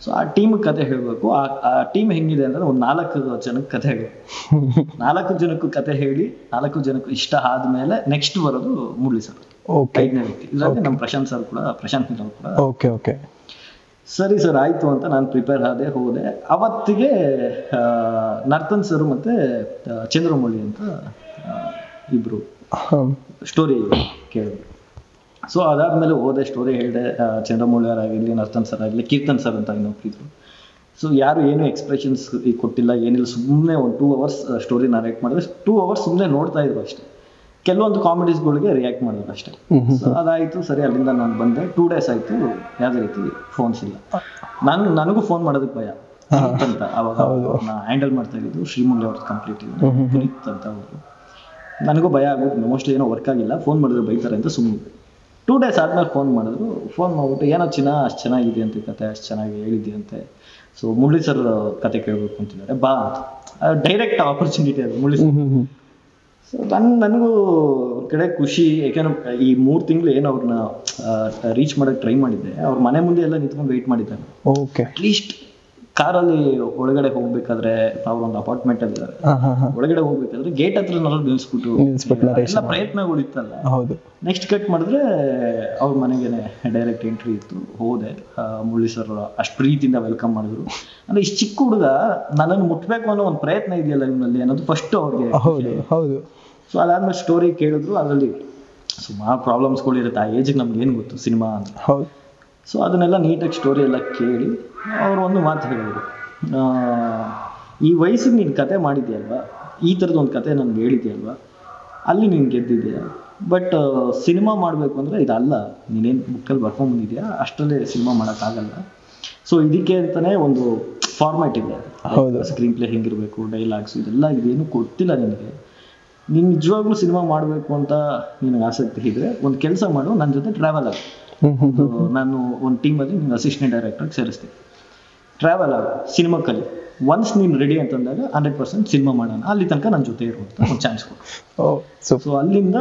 ಸೊ ಆ ಟೀಮಿಗೆ ಕತೆ ಹೇಳಬೇಕು. ಆ ಟೀಮ್ ಹೆಂಗಿದೆ ಅಂದರೆ ಒಂದು 4 ಜನಕ್ಕೆ ಕತೆ ಹೇಳಬೇಕು. 4 ಜನಕ್ಕೂ ಕತೆ ಹೇಳಿ 4 ಜನಕ್ಕೂ ಇಷ್ಟ ಆದಮೇಲೆ ನೆಕ್ಸ್ಟ್ ಬರೋದು ಮುಳ್ಳಿ ಸರ್. ಓಕೆ ಐದನೇ ವ್ಯಕ್ತಿ. ಇದರಲ್ಲಿ ನಮ್ಮ ಪ್ರಶಾಂತ್ ನೀಲ್ ಅವರು ಕೂಡ. ಓಕೆ ಓಕೆ ಸರಿ ಸರ್ ಆಯ್ತು ಅಂತ ನಾನು ಪ್ರಿಪೇರ್ ಹೋದೆ. ಅವತ್ತಿಗೆ ನರ್ತನ್ ಸರ್ ಮತ್ತೆ ಚಂದ್ರಮೌಳಿ ಅಂತ ಇಬ್ರು ಸ್ಟೋರಿ ಕೇಳಿದ್ರು. ಸೊ ಅದಾದ್ಮೇಲೆ ಹೋದೆ, ಸ್ಟೋರಿ ಹೇಳಿದೆ. ಚಂದ್ರಮೌಳಿ ಅವರಾಗಿರ್ಲಿ, ನರ್ತನ್ ಸರ್ ಆಗಲಿ, ಕೀರ್ತನ್ ಸರ್ ಅಂತ ಇನ್ನೊಬ್ರಿದ್ರು. ಸೊ ಯಾರು ಏನು ಎಕ್ಸ್ಪ್ರೆಷನ್ಸ್ ಕೊಟ್ಟಿಲ್ಲ, ಏನಿಲ್ಲ, ಸುಮ್ಮನೆ ಒಂದು 2 hours ಸ್ಟೋರಿ ನರೇಟ್ ಮಾಡಿದ್ರೆ 2 hours ಸುಮ್ಮನೆ ನೋಡ್ತಾ ಇದ್ರು ಅಷ್ಟೇ. ಕೆಲವೊಂದು ಕಾಮಿಡೀಸ್ಗಳಿಗೆ ರಿಯಾಕ್ಟ್ ಮಾಡೋದು ಅಷ್ಟೇ. ಸೊ ಅದಾಯಿತು, ಸರಿ. ಅಲ್ಲಿಂದ ನಾನು ಬಂದೆ. 2 days ಆಯಿತು, ಯಾವುದೇ ರೀತಿ ಫೋನ್ಸ್ ಇಲ್ಲ. ನನಗೂ ಫೋನ್ ಮಾಡೋದಕ್ಕೆ ಭಯ ಅಂತ. ಅವಾಗ ಹ್ಯಾಂಡಲ್ ಮಾಡ್ತಾ ಇದ್ದು ಶ್ರೀಮುಂಗ್ಲಿ ಅವ್ರದ್ದು ಕಂಪ್ಲೀಟ್ ಪುನೀತ್ ಅಂತ ಅವರು. ನನಗೂ ಭಯ ಆಗೋದು, ಮೋಸ್ಟ್ಲಿ ಏನೋ ವರ್ಕ್ ಆಗಿಲ್ಲ, ಫೋನ್ ಮಾಡಿದ್ರೆ ಬೈತಾರೆ ಅಂತ ಸುಮ್ಮನೆ. 2 days ಆದ್ಮೇಲೆ ಫೋನ್ ಮಾಡಿದ್ರು. ಫೋನ್ ಮಾಡ್ಬಿಟ್ಟು ಏನೋ ಅಷ್ಟು ಚೆನ್ನಾಗಿದೆ ಅಂತ ಕತೆ, ಅಷ್ಟು ಚೆನ್ನಾಗಿ ಹೇಳಿದ್ಯಂತೆ. ಸೊ ಮುರಳಿ ಸರ್ ಕತೆ ಕೇಳಬೇಕು ಅಂತಿದ್ದಾರೆ, ಬಾ ಅಂತ. ಡೈರೆಕ್ಟ್ ಆಪರ್ಚುನಿಟಿ ಅದು ಮುರಳಿ ಸರ್. ಸೊ ನನಗೂ ಕಡೆ ಖುಷಿ, ಯಾಕೆಂದ್ರೆ ಈ 3 ತಿಂಗಳು ಏನು ಅವ್ರನ್ನ ರೀಚ್ ಮಾಡೋಕ್ಕೆ ಟ್ರೈ ಮಾಡಿದ್ದೆ. ಅವ್ರ ಮನೆ ಮುಂದೆ ಎಲ್ಲ ನಿಂತ್ಕೊಂಡು ವೆಯ್ಟ್ ಮಾಡಿದ್ದಾರೆ. ಓಕೆ. ಅಟ್ಲೀಸ್ಟ್ ಕಾರಲ್ಲಿ ಒಳಗಡೆ ಹೋಗ್ಬೇಕಾದ್ರೆ, ಅವ್ರೊಂದು ಅಪಾರ್ಟ್ಮೆಂಟ್ ಅಲ್ಲಿ ಇದ್ದಾರೆ, ಒಳಗಡೆ ಹೋಗ್ಬೇಕಾದ್ರೆ ಗೇಟ್ ಹತ್ರ ನಿಲ್ಸ್ಬಿಟ್ಟು ಎಲ್ಲ ಪ್ರಯತ್ನಗಳಿತ್ತಲ್ಲ. ನೆಕ್ಸ್ಟ್ ಕಟ್ ಮಾಡಿದ್ರೆ ಅವ್ರ ಮನೆಗೇನೆ ಡೈರೆಕ್ಟ್ ಎಂಟ್ರಿ ಇತ್ತು. ಹೋದೆ. ಮುರಳಿ ಸರ್ ಅಷ್ಟು ಪ್ರೀತಿಯಿಂದ ವೆಲ್ಕಮ್ ಮಾಡಿದ್ರು. ಅಂದ್ರೆ ಇಷ್ಟು ಚಿಕ್ಕ ಹುಡುಗ ನನ್ನನ್ನು ಮುಟ್ಬೇಕು ಅನ್ನೋ ಒಂದು ಪ್ರಯತ್ನ ಇದೆಯಲ್ಲ ಇವನಲ್ಲಿ ಅನ್ನೋದು ಫಸ್ಟ್ ಅವ್ರಿಗೆ. ಸೊ ಅದಾದ್ಮೇಲೆ ಸ್ಟೋರಿ ಕೇಳಿದ್ರು. ಅದರಲ್ಲಿ ಸುಮಾರು ಪ್ರಾಬ್ಲಮ್ಸ್ಗಳು ಇರುತ್ತೆ. ಆ ಏಜಿಗೆ ನಮ್ಗೆ ಏನು ಗೊತ್ತು ಸಿನಿಮಾ ಅಂತ. ಸೊ ಅದನ್ನೆಲ್ಲ ನೀಟಾಗಿ ಸ್ಟೋರಿ ಎಲ್ಲ ಕೇಳಿ ಅವರು ಒಂದು ಮಾತು ಹೇಳಿದ್ರು, ಈ ವಯಸ್ಸಿಗೆ ನೀನು ಕತೆ ಮಾಡಿದ್ಯಲ್ವಾ, ಈ ಥರದ್ದು ಒಂದು ಕತೆ ನನಗೆ ಹೇಳಿದ್ಯಲ್ವಾ, ಅಲ್ಲಿ ನೀನು ಗೆದ್ದಿದ್ಯಾ. ಬಟ್ ಸಿನಿಮಾ ಮಾಡಬೇಕು ಅಂದರೆ ಇದಲ್ಲ, ನೀನೇನು ಬುಕ್ಕಲ್ಲಿ ಬರ್ಕೊಂಡ್ಬಂದಿದ್ಯಾ ಅಷ್ಟರಲ್ಲೇ ಸಿನಿಮಾ ಮಾಡೋಕ್ಕಾಗಲ್ಲ. ಸೊ ಇದಕ್ಕೆ ಅಂತಲೇ ಒಂದು ಫಾರ್ಮ್ಯಾಟ್ ಇದೆ. ಸ್ಕ್ರೀನ್ ಪ್ಲೇ ಹೆಂಗಿರಬೇಕು, ಡೈಲಾಗ್ಸ್, ಇದೆಲ್ಲ ಇದೇನು ಗೊತ್ತಿಲ್ಲ ನಿನಗೆ. ನೀನು ನಿಜವಾಗ್ಲೂ ಸಿನಿಮಾ ಮಾಡಬೇಕು ಅಂತ ನಿನಗೆ ಆಸಕ್ತಿ ಇದ್ದರೆ ಒಂದು ಕೆಲಸ ಮಾಡು, ನನ್ನ ಜೊತೆ ಟ್ರಾವೆಲ್ ಆಗಿ. ನಾನು ಒಂದು ಟೀಮಲ್ಲಿ ನಿನ್ನ ಅಸಿಸ್ಟೆಂಟ್ ಡೈರೆಕ್ಟರ್ಗೆ ಸೇರಿಸ್ತೀನಿ. ಟ್ರಾವೆಲ್ ಆಗ, ಸಿನಿಮಾ ಕಲಿ. ಒನ್ಸ್ ನೀನು ರೆಡಿ ಅಂತಂದಾಗ 100% ಸಿನಿಮಾ ಮಾಡೋಣ, ಅಲ್ಲಿ ತನಕ ನನ್ನ ಜೊತೆ ಇರುವಂಥ ಒಂದು ಚಾನ್ಸ್ ಕೊಡು. ಸೊ ಅಲ್ಲಿಂದ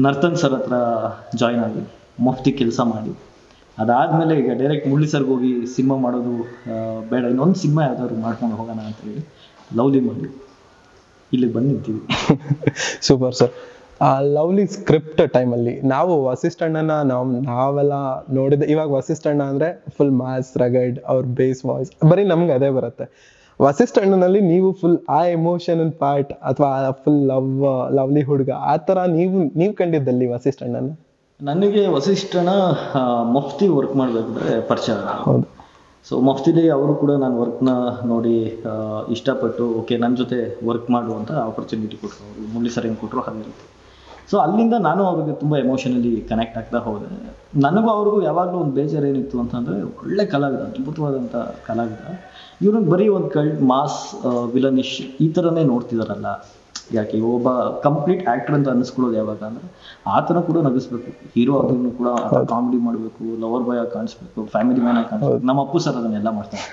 ನರ್ತನ್ ಸರ್ ಹತ್ರ ಜಾಯ್ನ್ ಆಗಿ ಮುಫ್ತಿ ಕೆಲಸ ಮಾಡಿ, ಅದಾದಮೇಲೆ ಈಗ ಡೈರೆಕ್ಟ್ ಮುರಳಿ ಸರ್ಗೆ ಹೋಗಿ ಸಿನಿಮಾ ಮಾಡೋದು ಬೇಡ, ಇನ್ನೊಂದು ಸಿನಿಮಾ ಯಾವ್ದಾದ್ರು ಮಾಡ್ಕೊಂಡು ಹೋಗೋಣ ಅಂತ ಹೇಳಿ ಲವ್ಲಿ ಮಾಡಿ ಇಲ್ಲಿ ಬಂದು ನಿಂತೀವಿ. Super sir. ಆ ಲವ್ಲಿ ಸ್ಕ್ರಿಪ್ಟ್ ಟೈಮಲ್ಲಿ ನಾವು ವಸಿಷ್ಠ ಅಣ್ಣನ ನಾವೆಲ್ಲ ನೋಡಿದ. ಇವಾಗ ವಸಿಷ್ಠ ಅಣ್ಣ ಅಂದ್ರೆ ಫುಲ್ ಮಾಸ್ ರಗಡ್, ಅವ್ರ ಬೇಸ್ ವಾಯ್ಸ್ ಬರೀ ನಮ್ಗೆ ಅದೇ ಬರುತ್ತೆ. ವಸಿಷ್ಠ ಅಣ್ಣನಲ್ಲಿ ನೀವು ಫುಲ್ ಆ ಎಮೋಷನಲ್ ಪಾರ್ಟ್ ಅಥವಾ ಫುಲ್ ಲವ್ಲಿ ಹುಡುಗ ಆ ಥರ ನೀವು ಕಂಡಿದ್ದಲ್ಲಿ ವಸಿಷ್ಠ ಅಣ್ಣನ? ನನಗೆ ವಸಿಷ್ಠನ ಮುಫ್ತಿ ವರ್ಕ್ ಮಾಡಬೇಕಾದ್ರೆ ಪರಿಚಯ. ಹೌದು. ಸೊ ಮುಫ್ತಿಲಿ ಅವರು ಕೂಡ ನಾನು ವರ್ಕ್ನ ನೋಡಿ ಇಷ್ಟಪಟ್ಟು ಓಕೆ ನನ್ನ ಜೊತೆ ವರ್ಕ್ ಮಾಡುವಂಥ ಆಪರ್ಚುನಿಟಿ ಕೊಟ್ಟರು. ಅವರು ಮುರಳಿ ಸರ್ ಹೆಂಗೆ ಕೊಟ್ಟರು ಅದೇ ರೀತಿ. ಸೊ ಅಲ್ಲಿಂದ ನಾನು ಅವ್ರಿಗೆ ತುಂಬ ಎಮೋಷನಲಿ ಕನೆಕ್ಟ್ ಆಗ್ತಾ ಹೋದೆ. ನನಗೂ ಅವ್ರಿಗೂ ಯಾವಾಗಲೂ ಒಂದು ಬೇಜಾರು ಏನಿತ್ತು ಅಂತಂದರೆ, ಒಳ್ಳೆ ಕಲಾವಿದ, ಅದ್ಭುತವಾದಂಥ ಕಲಾವಿದ, ಇವ್ರಿಗೆ ಬರೀ ಒಂದು ಮಾಸ್ ವಿಲನಿಶ್ ಈ ಥರನೇ ನೋಡ್ತಿದಾರಲ್ಲ, ಯಾಕೆ ಒಬ್ಬ ಕಂಪ್ಲೀಟ್ ಆ್ಯಕ್ಟರ್ ಅಂತ ಅನ್ನಿಸ್ಕೊಳ್ಳೋದು ಯಾವಾಗ ಅಂದರೆ ಆ ಥರ ಕೂಡ ನಗಿಸ್ಬೇಕು, ಹೀರೋ ಅದನ್ನು ಕೂಡ ಕಾಮಿಡಿ ಮಾಡಬೇಕು, ಲವರ್ ಬಾಯ್ ಆಗಿ ಕಾಣಿಸ್ಬೇಕು, ಫ್ಯಾಮಿಲಿ ಮ್ಯಾನ್ ಆಗಿ ಕಾಣಿಸ್ಬೇಕು. ನಮ್ಮ ಅಪ್ಪು ಸರ್ ಅದನ್ನೆಲ್ಲ ಮಾಡ್ತಾರೆ.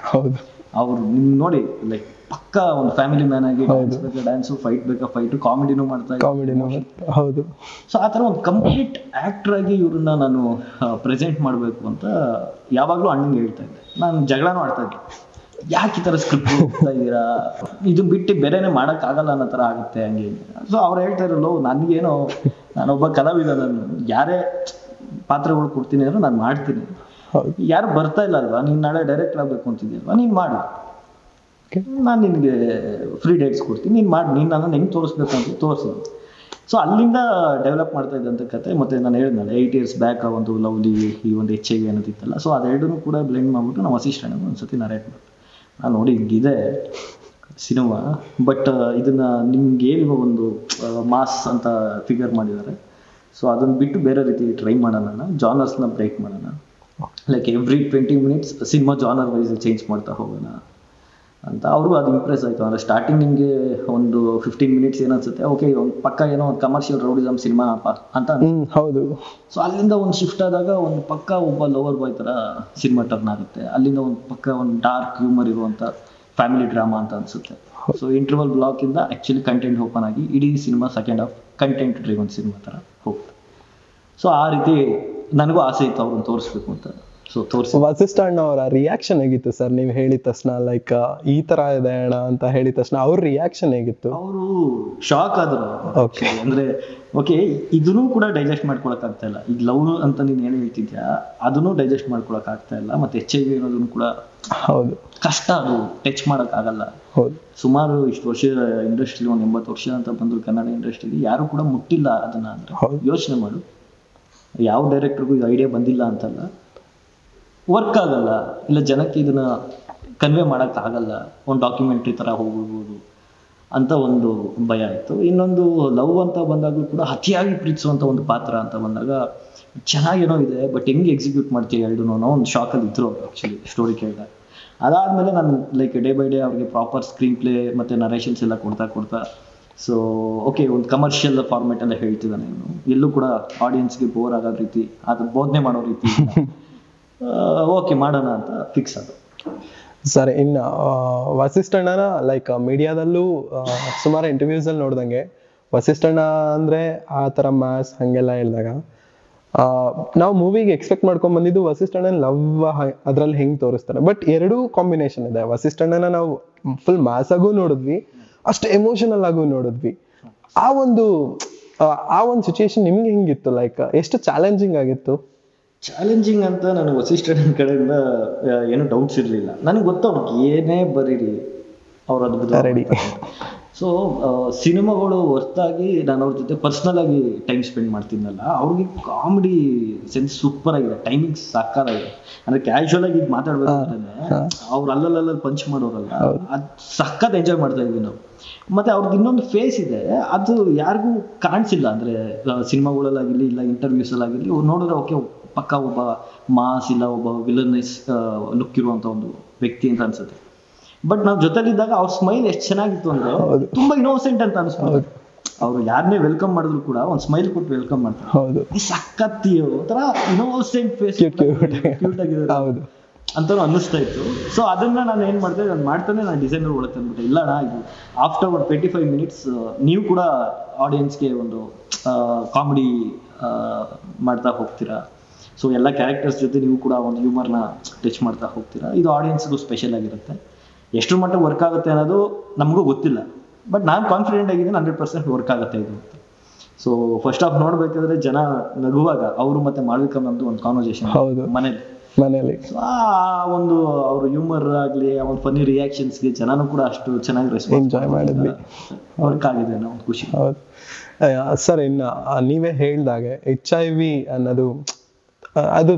ಅವ್ರು ನಿಮ್ಗೆ ನೋಡಿ ಲೈಕ್ ಪಕ್ಕ ಒಂದು ಫ್ಯಾಮಿಲಿ ಮ್ಯಾನ್ ಆಗಿ ಡ್ಯಾನ್ಸ್ ಬೇಕಾ ಡ್ಯಾನ್ಸು, ಫೈಟ್ ಬೇಕಾ ಫೈಟು, ಕಾಮಿಡಿನೂ ಮಾಡ್ತಾ ಇದ್ದಾರೆ. ಸೊ ಆ ಥರ ಒಂದು ಕಂಪ್ಲೀಟ್ ಆ್ಯಕ್ಟರ್ ಆಗಿ ಇವ್ರನ್ನ ನಾನು ಪ್ರೆಸೆಂಟ್ ಮಾಡಬೇಕು ಅಂತ ಯಾವಾಗಲೂ ಅಣ್ಣಂಗೆ ಹೇಳ್ತಾ ಇದ್ದೆ. ನಾನು ಜಗಳನೂ ಆಡ್ತಾ ಇದ್ದೆ, ಯಾಕೆ ಈ ಥರ ಸ್ಕ್ರಿಪ್ಟ್ ಹೋಗ್ತಾ ಇದ್ದೀರಾ, ಇದನ್ನ ಬಿಟ್ಟು ಬೇರೆನೇ ಮಾಡೋಕ್ಕಾಗಲ್ಲ ಅನ್ನೋ ಥರ ಆಗುತ್ತೆ ಹಂಗೆ. ಸೊ ಅವ್ರು ಹೇಳ್ತಾ ಇರಲ್ಲ, ನನಗೇನೋ ನಾನೊಬ್ಬ ಕಲಾವಿದ, ನಾನು ಯಾರೇ ಪಾತ್ರಗಳು ಕೊಡ್ತೀನಿ ಅಂದ್ರೆ ನಾನು ಮಾಡ್ತೀನಿ, ಯಾರು ಬರ್ತಾ ಇಲ್ಲ ಅಲ್ವಾ, ನೀನು ನಾಳೆ ಡೈರೆಕ್ಟರ್ ಆಗಬೇಕು ಅಂತಿದ್ಯಲ್ವಾ, ನೀನು ಮಾಡು, ನಾನು ನಿನಗೆ ಫ್ರೀ ಡೇಟ್ಸ್ ಕೊಡ್ತೀನಿ, ನೀನು ಮಾಡಿ, ನೀನು ನನ್ನನ್ನು ಹೆಂಗೆ ತೋರಿಸ್ಬೇಕು ಅಂತ ತೋರಿಸಿ. ಸೊ ಅಲ್ಲಿಂದ ಡೆವಲಪ್ ಮಾಡ್ತಾ ಇದ್ದಂಥ ಕತೆ. ಮತ್ತು ನಾನು ಹೇಳಿದ್ನಲ್ಲ 8 years ಬ್ಯಾಕ್ ಒಂದು ಲವ್ಲಿ, ಈ ಒಂದು HIV ಅನ್ನೋದಿತ್ತಲ್ಲ, ಸೊ ಅದೆರಡೂ ಕೂಡ ಬ್ಲೆಂಡ್ ಮಾಡ್ಬಿಟ್ಟು ನಾವು ಅಸಿಸ್ಟೆಂಟ್ ಒಂದ್ಸತಿ ನರೇಟ್ ಮಾಡಿ ನಾನು ನೋಡಿ ಹಿಂಗಿದೆ ಸಿನಿಮಾ, ಬಟ್ ಇದನ್ನ ನಿಮ್ಗೆ ಏನು ಒಂದು ಮಾಸ್ ಅಂತ ಫಿಗರ್ ಮಾಡಿದ್ದಾರೆ, ಸೊ ಅದನ್ನು ಬಿಟ್ಟು ಬೇರೆ ರೀತಿ ಟ್ರೈ ಮಾಡೋಣ, ಜಾನರ್ಸ್ನ ಬ್ರೇಕ್ ಮಾಡೋಣ, like every 20 minutes cinema genre wise change ಮಾಡ್ತಾ ಹೋಗೋಣ ಅಂತ. ಅವ್ರಿಗೂ ಅದು ಇಂಪ್ರೆಸ್ ಆಯಿತು. ಅಂದರೆ ಸ್ಟಾರ್ಟಿಂಗ್ ನಿಮಗೆ ಒಂದು 15 minutes ಏನನ್ಸುತ್ತೆ, ಓಕೆ ಒಂದು ಪಕ್ಕ ಏನೋ ಒಂದು ಕಮರ್ಷಿಯಲ್ ರೌಡಿಸಮ್ ಸಿನಿಮಾ ಅಂತ. ಹೌದು. ಸೊ ಅಲ್ಲಿಂದ ಒಂದು ಶಿಫ್ಟ್ ಆದಾಗ ಒಂದು ಪಕ್ಕ ಒಬ್ಬ ಲವರ್ ಬಾಯ್ ಥರ ಸಿನಿಮಾ ಟರ್ನ್ ಆಗುತ್ತೆ. ಅಲ್ಲಿಂದ ಒಂದು ಪಕ್ಕ ಒಂದು ಡಾರ್ಕ್ ಹ್ಯೂಮರ್ ಇರುವಂಥ ಫ್ಯಾಮಿಲಿ ಡ್ರಾಮಾ ಅಂತ ಅನಿಸುತ್ತೆ. ಸೊ ಇಂಟರ್ವಲ್ ಬ್ಲಾಕಿಂದ ಆ್ಯಕ್ಚುಲಿ ಕಂಟೆಂಟ್ ಓಪನ್ ಆಗಿ ಇಡೀ cinema second half content driven cinema ಥರ ಹೋಗ್ತದೆ. ಸೊ ಆ ರೀತಿ ನನಗೂ ಆಸೆ ಇತ್ತು ಅವ್ರನ್ನ ತೋರಿಸ್ಬೇಕು ಅಂತ. ಸೊ ತೋರಿಸಿ. ವಸಿಷ್ಠ ಅಣ್ಣ ಅವರ ರಿಯಾಕ್ಷನ್ ಹೇಗಿತ್ತು ಸರ್ ನೀವು ಹೇಳಿದ ತಕ್ಷಣ, ಲೈಕ್ ಈ ತರ ಇದೆ ಅಣ್ಣ ಅಂತ ಹೇಳಿದ ತಕ್ಷಣ ಅವ್ರ ರಿಯಾಕ್ಷನ್ ಹೇಗಿತ್ತು? ಅವರು ಶಾಕ್ ಆದ್ರು. ಅಂದ್ರೆ ಓಕೆ, ಇದನ್ನು ಕೂಡ ಡೈಜೆಸ್ಟ್ ಮಾಡ್ಕೊಳಕ್ ಆಗ್ತಾ ಇಲ್ಲ. ಈಗ ಲವ್ ಅಂತ ನೀನ್ ಏನ್ ಹೇಳ್ತಿದ್ಯಾ ಅದನ್ನು ಡೈಜೆಸ್ಟ್ ಮಾಡ್ಕೊಳಕ್ ಆಗ್ತಾ ಇಲ್ಲ. ಮತ್ತೆ HIV ಅನ್ನೋದನ್ನು ಕೂಡ ಹೌದು ಕಷ್ಟ, ಅದು ಟಚ್ ಮಾಡಕ್ ಆಗಲ್ಲ. ಹೌದು, ಸುಮಾರು ಇಷ್ಟು ವರ್ಷ ಇಂಡಸ್ಟ್ರಿ, ಒಂದು 80 ವರ್ಷ ಅಂತ ಬಂದ್ರು ಕನ್ನಡ ಇಂಡಸ್ಟ್ರಿಲಿ, ಯಾರು ಕೂಡ ಮುಟ್ಟಿಲ್ಲ ಅದನ್ನ. ಅಂದ್ರೆ ಯೋಚನೆ ಮಾಡು, ಯಾವ ಡೈರೆಕ್ಟರ್ಗೂ ಇದು ಐಡಿಯಾ ಬಂದಿಲ್ಲ ಅಂತಲ್ಲ, ವರ್ಕ್ ಆಗಲ್ಲ, ಇಲ್ಲ ಜನಕ್ಕೆ ಇದನ್ನ ಕನ್ವೆ ಮಾಡಕ್ ಆಗಲ್ಲ, ಒಂದು ಡಾಕ್ಯುಮೆಂಟ್ರಿ ತರ ಹೋಗ್ಬಿಡ್ಬೋದು ಅಂತ ಒಂದು ಭಯ ಇತ್ತು. ಇನ್ನೊಂದು ಲವ್ ಅಂತ ಬಂದಾಗಲೂ ಕೂಡ ಅತಿಯಾಗಿ ಪ್ರೀತಿಸುವಂತ ಒಂದು ಪಾತ್ರ ಅಂತ ಬಂದಾಗ ಚೆನ್ನಾಗೇನೋ ಇದೆ, ಬಟ್ ಹೆಂಗೆ ಎಕ್ಸಿಕ್ಯೂಟ್ ಮಾಡ್ತೀವಿ ಎರಡೂ ಅನ್ನೋ ಒಂದು ಶಾಕಲ್ಲಿ ಇದ್ರು ಆಕ್ಚುಲಿ ಸ್ಟೋರಿ ಕೇಳಿದಾಗ. ಅದಾದ್ಮೇಲೆ ನಾನು ಲೈಕ್ ಡೇ ಬೈ ಡೇ ಅವ್ರಿಗೆ ಪ್ರಾಪರ್ ಸ್ಕ್ರೀನ್ ಪ್ಲೇ ಮತ್ತೆ ನರೇಷನ್ಸ್ ಎಲ್ಲ ಕೊಡ್ತಾ ಸೊ ಓಕೆ, ಒಂದು ಕಮರ್ಷಿಯಲ್ ಫಾರ್ಮೆಟ್ ಎಲ್ಲ ಹೇಳ್ತಿದ್ದಾನೆ ಇವನು, ಎಲ್ಲೂ ಕೂಡ ಆಡಿಯನ್ಸ್ಗೆ ಬೋರ್ ಆಗೋ ರೀತಿ, ಅದು ಬೋಧನೆ ಮಾಡೋ ರೀತಿ ಓಕೆ ಮಾಡೋಣ ಅಂತ ಫಿಕ್ಸ್ ಅದು. ಸರ್, ಇನ್ನು ವಸಿಷ್ಠಣ್ಣನ ಲೈಕ್ ಮೀಡಿಯಾದಲ್ಲೂ ಸುಮಾರು ಇಂಟರ್ವ್ಯೂಸ್ ಅಲ್ಲಿ ನೋಡ್ದಂಗೆ ವಸಿಷ್ಠಣ್ಣ ಅಂದ್ರೆ ಆ ತರ ಮ್ಯಾಸ್ ಹಂಗೆಲ್ಲ ಹೇಳಿದಾಗ ನಾವು ಮೂವಿಗೆ ಎಕ್ಸ್ಪೆಕ್ಟ್ ಮಾಡ್ಕೊಂಡ್ ಬಂದಿದ್ದು ವಸಿಷ್ಠಣ್ಣನ ಲವ್ ಅದ್ರಲ್ಲಿ ಹೆಂಗ್ ತೋರಿಸ್ತಾರೆ. ಬಟ್ ಎರಡೂ ಕಾಂಬಿನೇಷನ್ ಇದೆ. ವಸಿಷ್ಠಣ್ಣನ ನಾವು ಫುಲ್ ಮ್ಯಾಸ್ ಆಗೂ ನೋಡಿದ್ವಿ, ಅಷ್ಟು ಎಮೋಷನಲ್ ಆಗೂ ನೋಡಿದ್ವಿ. ಆ ಒಂದು ಸಿಚುಯೇಷನ್ ನಿಮ್ಗೆ ಹೆಂಗಿತ್ತು? ಲೈಕ್ ಎಷ್ಟು ಚಾಲೆಂಜಿಂಗ್ ಆಗಿತ್ತು? ಚಾಲೆಂಜಿಂಗ್ ಅಂತ ನಾನು ವಸಿಷ್ಠನ ಕಡೆಯಿಂದ ಏನು ಡೌಟ್ಸ್ ಇರಲಿಲ್ಲ. ನನಗೆ ಗೊತ್ತು ಅವ್ರಿಗೆ ಏನೇ ಬರೀರಿ ಅವ್ರು ಅದ್ಭುತ ರೆಡಿ. ಸೊ ಸಿನಿಮಾಗಳು ಹೊರತಾಗಿ ನಾನು ಅವ್ರ ಜೊತೆ ಪರ್ಸ್ನಲ್ ಆಗಿ ಟೈಮ್ ಸ್ಪೆಂಡ್ ಮಾಡ್ತಿದ್ನಲ್ಲ, ಅವ್ರಿಗೆ ಕಾಮಿಡಿ ಸೆನ್ಸ್ ಸೂಪರ್ ಆಗಿದೆ, ಟೈಮಿಂಗ್ ಸಾಕಾಗಿದೆ. ಅಂದ್ರೆ ಕ್ಯಾಶುವಲ್ ಆಗಿ ಈಗ ಮಾತಾಡ್ಬೇಕಾದ್ರೆ ಅವ್ರು ಅಲ್ಲಲ್ಲ ಪಂಚ್ ಮಾಡೋರಲ್ಲ, ಅದ್ ಸಖತ್ ಎಂಜಾಯ್ ಮಾಡ್ತಾ ಇದ್ವಿ ನಾವು. ಮತ್ತೆ ಅವ್ರದ್ದು ಇನ್ನೊಂದು ಫೇಸ್ ಇದೆ, ಅದು ಯಾರಿಗೂ ಕಾಣಿಸಿಲ್ಲ. ಅಂದ್ರೆ ಸಿನಿಮಾಗಳಲ್ಲಾಗಿರ್ಲಿ ಇಲ್ಲ ಇಂಟರ್ವ್ಯೂಸ್ ಅಲ್ಲಾಗಿರ್ಲಿ ನೋಡಿದ್ರೆ ಓಕೆ ಪಕ್ಕ ಒಬ್ಬ ಮಾಸ್ ಇಲ್ಲ ಒಬ್ಬ ವಿಲನಸ್ ಲುಕ್ ಇರುವಂತ ಒಂದು ವ್ಯಕ್ತಿ ಅಂತ ಅನ್ಸುತ್ತೆ. ಬಟ್ ನಾವು ಜೊತೆಲಿದ್ದಾಗ ಅವ್ರ ಸ್ಮೈಲ್ ಎಷ್ಟು ಚೆನ್ನಾಗಿತ್ತು ಅಂದ್ರೆ ತುಂಬಾ ಇನ್ನೋಸೆಂಟ್ ಅಂತ ಅನ್ಸ್ಬೋದು. ಅವ್ರು ಯಾರನ್ನೇ ವೆಲ್ಕಮ್ ಮಾಡಿದ್ರು ಕೂಡ ಒಂದ್ ಸ್ಮೈಲ್ ಕೊಟ್ಟು ವೆಲ್ಕಮ್ ಮಾಡ್ತಾರೆ. ಸಖತ್ತಿ ಒಂಥರ ಇನ್ನೋಸೆಂಟ್ ಫೇಸ್, ಕ್ಯೂಟ್ ಆಗಿದೆ ಅಂತಾನು ಅನ್ನಿಸ್ತಾ ಇತ್ತು. ಸೊ ಅದನ್ನ ನಾನು ಏನ್ ಮಾಡಿದೆ, ನಾನು ಮಾಡ್ತಾನೆ ನಾನು ಡಿಸೈನರ್ ಒಳಗೆ ತಂದ್ಬಿಟ್ಟೆ. ಇಲ್ಲ ಅಣ್ಣ, ಇದು ಆಫ್ಟರ್ 25 minutes ನೀವು ಕೂಡ ಆಡಿಯನ್ಸ್ಗೆ ಒಂದು ಕಾಮಿಡಿ ಮಾಡ್ತಾ ಹೋಗ್ತೀರಾ. ಸೊ ಎಲ್ಲ ಕ್ಯಾರೆಕ್ಟರ್ಸ್ ಜೊತೆ ನೀವು ಕೂಡ ಒಂದು ಹ್ಯೂಮರ್ನ ಟಚ್ ಮಾಡ್ತಾ ಹೋಗ್ತೀರಾ. ಇದು ಆಡಿಯನ್ಸ್ಗೂ ಸ್ಪೆಷಲ್ ಆಗಿರುತ್ತೆ. ಎಷ್ಟು ಮಟ್ಟ ವರ್ಕ್ ಆಗುತ್ತೆ ಅನ್ನೋದು ನಮಗೂ ಗೊತ್ತಿಲ್ಲ, ಬಟ್ ನಾನು ಕಾನ್ಫಿಡೆಂಟ್ ಆಗಿದ್ದೀನಿ 100% ವರ್ಕ್ ಆಗುತ್ತೆ ಇದು. ಸೊ ಫಸ್ಟ್ ಹಾಫ್ ನೋಡ್ಬೇಕಾದ್ರೆ ಜನ ನಗುವಾಗ ಅವರು ಮತ್ತೆ ಮಾಳ್ವಿಕಾ ನಮ್ದು ಒಂದು ಕಾನ್ವರ್ಸೇಷನ್ ಮನೇಲಿ ಆ ಒಂದು ಅವ್ರ ಹ್ಯೂಮರ್ ಆಗ್ಲಿ, ಒಂದು ಫನ್ನಿ ರಿಯಾಕ್ಷನ್ಸ್ಗೆ ಜನನು ಕೂಡ ಅಷ್ಟು ಚೆನ್ನಾಗಿ ರೆಸ್ಪಾನ್ಸ್ ಎಂಜಾಯ್ ಮಾಡಿದ್ವಿ. ವರ್ಕ್ ಆಗಿದೆ ಅನ್ನೋ ಒಂದು ಖುಷಿ. ಸರ್, ಇನ್ನು ನೀವೇ ಹೇಳ್ದಾಗೆ HIV ಅನ್ನೋದು ಅದು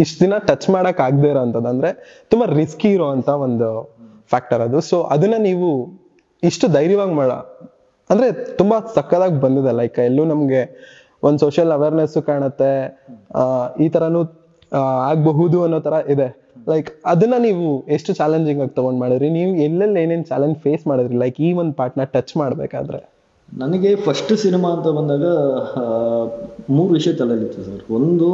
ಇಷ್ಟು ದಿನ ಟಚ್ ಮಾಡಕ್ ಆಗದೆ ಇರೋಂಥದ್ದು, ಅಂದ್ರೆ ತುಂಬಾ ರಿಸ್ಕಿ ಇರೋಂತ ಒಂದು ಫ್ಯಾಕ್ಟರ್ ಅದು. ಸೊ ಅದನ್ನ ನೀವು ಇಷ್ಟು ಧೈರ್ಯವಾಗಿ ಅಂದ್ರೆ ತುಂಬಾ ಸಕ್ಕದಾಗಿ ಬಂದಿದೆ. ಲೈಕ್ ಎಲ್ಲೂ ನಮ್ಗೆ ಒಂದ್ ಸೋಷಿಯಲ್ ಅವೇರ್ನೆಸ್ ಕಾಣುತ್ತೆ, ಈ ತರನು ಆಗ್ಬಹುದು ಅನ್ನೋ ತರ ಇದೆ. ಲೈಕ್ ಅದನ್ನ ನೀವು ಎಷ್ಟು ಚಾಲೆಂಜಿಂಗ್ ಆಗಿ ತಗೊಂಡ್ ಮಾಡಿದ್ರಿ? ನೀವು ಎಲ್ಲೆಲ್ಲಿ ಏನೇನ್ ಚಾಲೆಂಜ್ ಫೇಸ್ ಮಾಡಿದ್ರಿ ಲೈಕ್ ಈ ಒಂದು ಪಾರ್ಟ್ನ ಟಚ್ ಮಾಡ್ಬೇಕಾದ್ರೆ? ನನಗೆ ಫಸ್ಟ್ ಸಿನಿಮಾ ಅಂತ ಬಂದಾಗ 3 ವಿಷಯ ತಲೆಯಲ್ಲಿತ್ತು ಸರ್. ಒಂದು,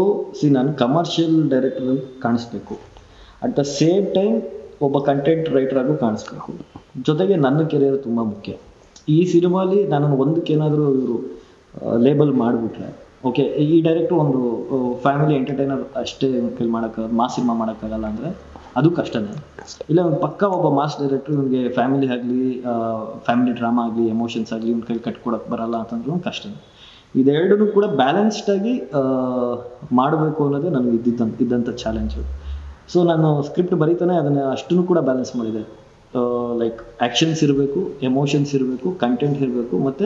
ನಾನು ಕಮರ್ಷಿಯಲ್ ಡೈರೆಕ್ಟರ್ ಕಾಣಿಸ್ಬೇಕು, ಅಟ್ ದ ಸೇಮ್ ಟೈಮ್ ಒಬ್ಬ ಕಂಟೆಂಟ್ ರೈಟರ್ ಆಗು ಕಾಣಿಸ್ಬೇಕು, ಜೊತೆಗೆ ನನ್ನ ಕೆರಿಯರ್ ತುಂಬ ಮುಖ್ಯ. ಈ ಸಿನಿಮಾಲಿ ನಾನು ಒಂದಕ್ಕೇನಾದರೂ ಇವರು ಲೇಬಲ್ ಮಾಡಿಬಿಟ್ರೆ ಓಕೆ, ಈ ಡೈರೆಕ್ಟರ್ ಒಂದು ಫ್ಯಾಮಿಲಿ ಎಂಟರ್ಟೈನರ್ ಅಷ್ಟೇ ಕೈಲಿ ಮಾಸ್ ಸಿನಿಮಾ ಮಾಡೋಕ್ಕಾಗಲ್ಲ ಅಂದರೆ ಅದು ಕಷ್ಟನೇ. ಇಲ್ಲ ಒಂದು ಪಕ್ಕ ಒಬ್ಬ ಮಾಸ್ ಡೈರೆಕ್ಟರ್ ಇವನಿಗೆ ಫ್ಯಾಮಿಲಿ ಆಗಲಿ, ಫ್ಯಾಮಿಲಿ ಡ್ರಾಮಾ ಆಗಲಿ, ಎಮೋಷನ್ಸ್ ಆಗಲಿ ಇವ್ನ ಕೈಲಿ ಕಟ್ಕೊಡಕ್ಕೆ ಬರಲ್ಲ ಅಂತಂದ್ರೂ ಕಷ್ಟನೇ. ಇದೆರಡನ್ನೂ ಕೂಡ ಬ್ಯಾಲೆನ್ಸ್ಡ್ ಆಗಿ ಮಾಡಬೇಕು ಅನ್ನೋದೇ ನನಗೆ ಇದ್ದಂಥ ಚಾಲೆಂಜು. ಸೊ ನಾನು ಸ್ಕ್ರಿಪ್ಟ್ ಬರೀತಾನೆ ಅದನ್ನು ಅಷ್ಟನ್ನು ಕೂಡ ಬ್ಯಾಲೆನ್ಸ್ ಮಾಡಿದೆ. ಲೈಕ್ ಆ್ಯಕ್ಷನ್ಸ್ ಇರಬೇಕು, ಎಮೋಷನ್ಸ್ ಇರಬೇಕು, ಕಂಟೆಂಟ್ ಇರಬೇಕು, ಮತ್ತು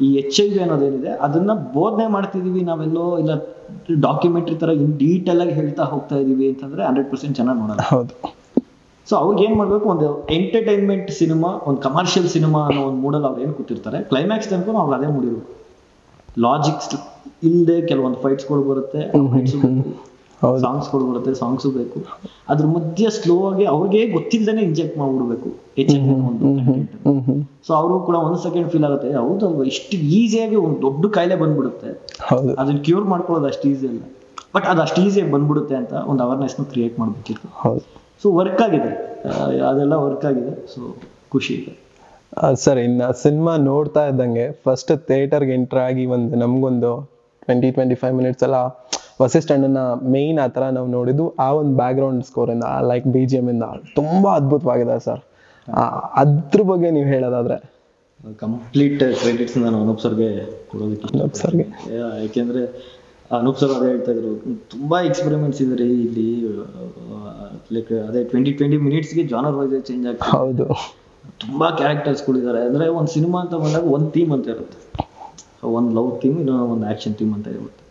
ಈ HIV ಅನ್ನೋದೇನಿದೆ ಅದನ್ನು ಬೋಧನೆ ಮಾಡ್ತಿದ್ದೀವಿ ನಾವೆಲ್ಲೋ, ಇಲ್ಲ ಡಾಕ್ಯುಮೆಂಟ್ರಿ ಥರ ಇನ್ ಡೀಟೇಲ್ ಆಗಿ ಹೇಳ್ತಾ ಹೋಗ್ತಾ ಇದ್ದೀವಿ ಅಂತಂದರೆ 100% ಜನ ನೋಡಲ್ಲ. ಹೌದು. ಸೊ ಅವ್ರಿಗೆ ಏನು ಮಾಡಬೇಕು, ಒಂದು ಎಂಟರ್ಟೈನ್ಮೆಂಟ್ ಸಿನಿಮಾ, ಒಂದು ಕಮರ್ಷಿಯಲ್ ಸಿನಿಮಾ ಅನ್ನೋ ಒಂದು ಮೂಡಲ್ಲಿ ಅವ್ರು ಏನು ಕೂತಿರ್ತಾರೆ, ಕ್ಲೈಮ್ಯಾಕ್ಸ್ ತನಕ ಅವ್ರು ಅದೇ ಮೂಡಿರ್ಬೇಕು. ಲಾಜಿಕ್ಸ್ ಇಲ್ಲದೆ ಕೆಲವೊಂದು ಫೈಟ್ಸ್ಗಳು ಬರುತ್ತೆ, ಸಾಂಗ್ಸ್ಗಳು ಬರುತ್ತೆ, ಸಾಂಗ್ಸು ಬೇಕು. ಅದ್ರ ಮಧ್ಯೆ ಸ್ಲೋ ಆಗಿ ಅವ್ರಿಗೆ ಗೊತ್ತಿಲ್ಲದೇನೆ ಇಂಜೆಕ್ಟ್ ಮಾಡ್ಬಿಡ್ಬೇಕು ಒಂದು ಕಂಟೆಂಟ್. ಸೊ ಅವರು ಕೂಡ 1 ಸೆಕೆಂಡ್ ಫೀಲ್ ಆಗುತ್ತೆ, ಹೌದು ಇಷ್ಟು ಈಸಿಯಾಗಿ ಒಂದು ದೊಡ್ಡ ಕಾಯಿಲೆ ಬಂದ್ಬಿಡುತ್ತೆ, ಅದನ್ನ ಕ್ಯೂರ್ ಮಾಡ್ಕೊಳ್ಳೋದು ಅಷ್ಟು ಈಸಿ ಅಲ್ಲ, ಬಟ್ ಅದು ಅಷ್ಟು ಈಸಿಯಾಗಿ ಬಂದ್ಬಿಡುತ್ತೆ ಅಂತ ಒಂದು ಅವೇರ್ನೆಸ್ನ ಕ್ರಿಯೇಟ್ ಮಾಡ್ಬೇಕಿತ್ತು. ಸೊ ವರ್ಕ್ ಆಗಿದೆ, ಅದೆಲ್ಲ ವರ್ಕ್ ಆಗಿದೆ. ಸೊ ಖುಷಿ ಇದೆ. ಸರ್, ಇನ್ನು ಸಿನಿಮಾ ನೋಡ್ತಾ ಇದ್ದಂಗೆ ಫಸ್ಟ್ ಥಿಯೇಟರ್ಗೆ ಎಂಟರ್ ಆಗಿ ನಮ್ಗೊಂದು 20-25 minutes ಎಲ್ಲ ವಸಿಷ್ಠಣ್ಣನ ಮೇನ್ ಆ ಥರ ನಾವು ನೋಡಿದ್ದು ಆ ಒಂದು ಬ್ಯಾಕ್ ಗ್ರೌಂಡ್ ಸ್ಕೋರ್ ಇಂದ ಲೈಕ್ BGM ಇಂದ ತುಂಬಾ ಅದ್ಭುತವಾಗಿದೆ ಸರ್. ಅದ್ರ ಬಗ್ಗೆ ನೀವು ಹೇಳೋದಾದ್ರೆ? ಕಂಪ್ಲೀಟ್ ಕ್ರೆಡಿಟ್ಸ್ ನಾನು ಅನೂಪ್ ಸರ್ಗೆ ಕೊಡೋದಕ್ಕೆ. ಅನೂಪ್ ಸರ್ಗೆ ಯಾಕೆಂದ್ರೆ ಅನೂಪ್ ಸರ್ ಅದೇ ಹೇಳ್ತಾ ಇದ್ರು, ತುಂಬಾ ಎಕ್ಸ್ಪೆರಿಮೆಂಟ್ಸ್ ಇದೆ ಇಲ್ಲಿ. ಲೈಕ್ ಅದೇ 20 ಮಿನಿಟ್ಸ್ಗೆ ಜಾನರ್ ವೈಸ್ ಚೇಂಜ್ ಆಗ್ತದೆ. ಹೌದು, ತುಂಬಾ ಕ್ಯಾರೆಕ್ಟರ್ಸ್ಗಳಿದ್ದಾರೆ. ಅಂದ್ರೆ ಒಂದು ಸಿನಿಮಾ ಅಂತ ಬಂದಾಗ ಒಂದು ಥೀಮ್ ಅಂತ ಇರುತ್ತೆ, ಒಂದು ಲವ್ ಥೀಮ್, ಇನ್ನೊಂದು ಒಂದು ಆಕ್ಷನ್ ಥೀಮ್ ಅಂತ ಇರುತ್ತೆ.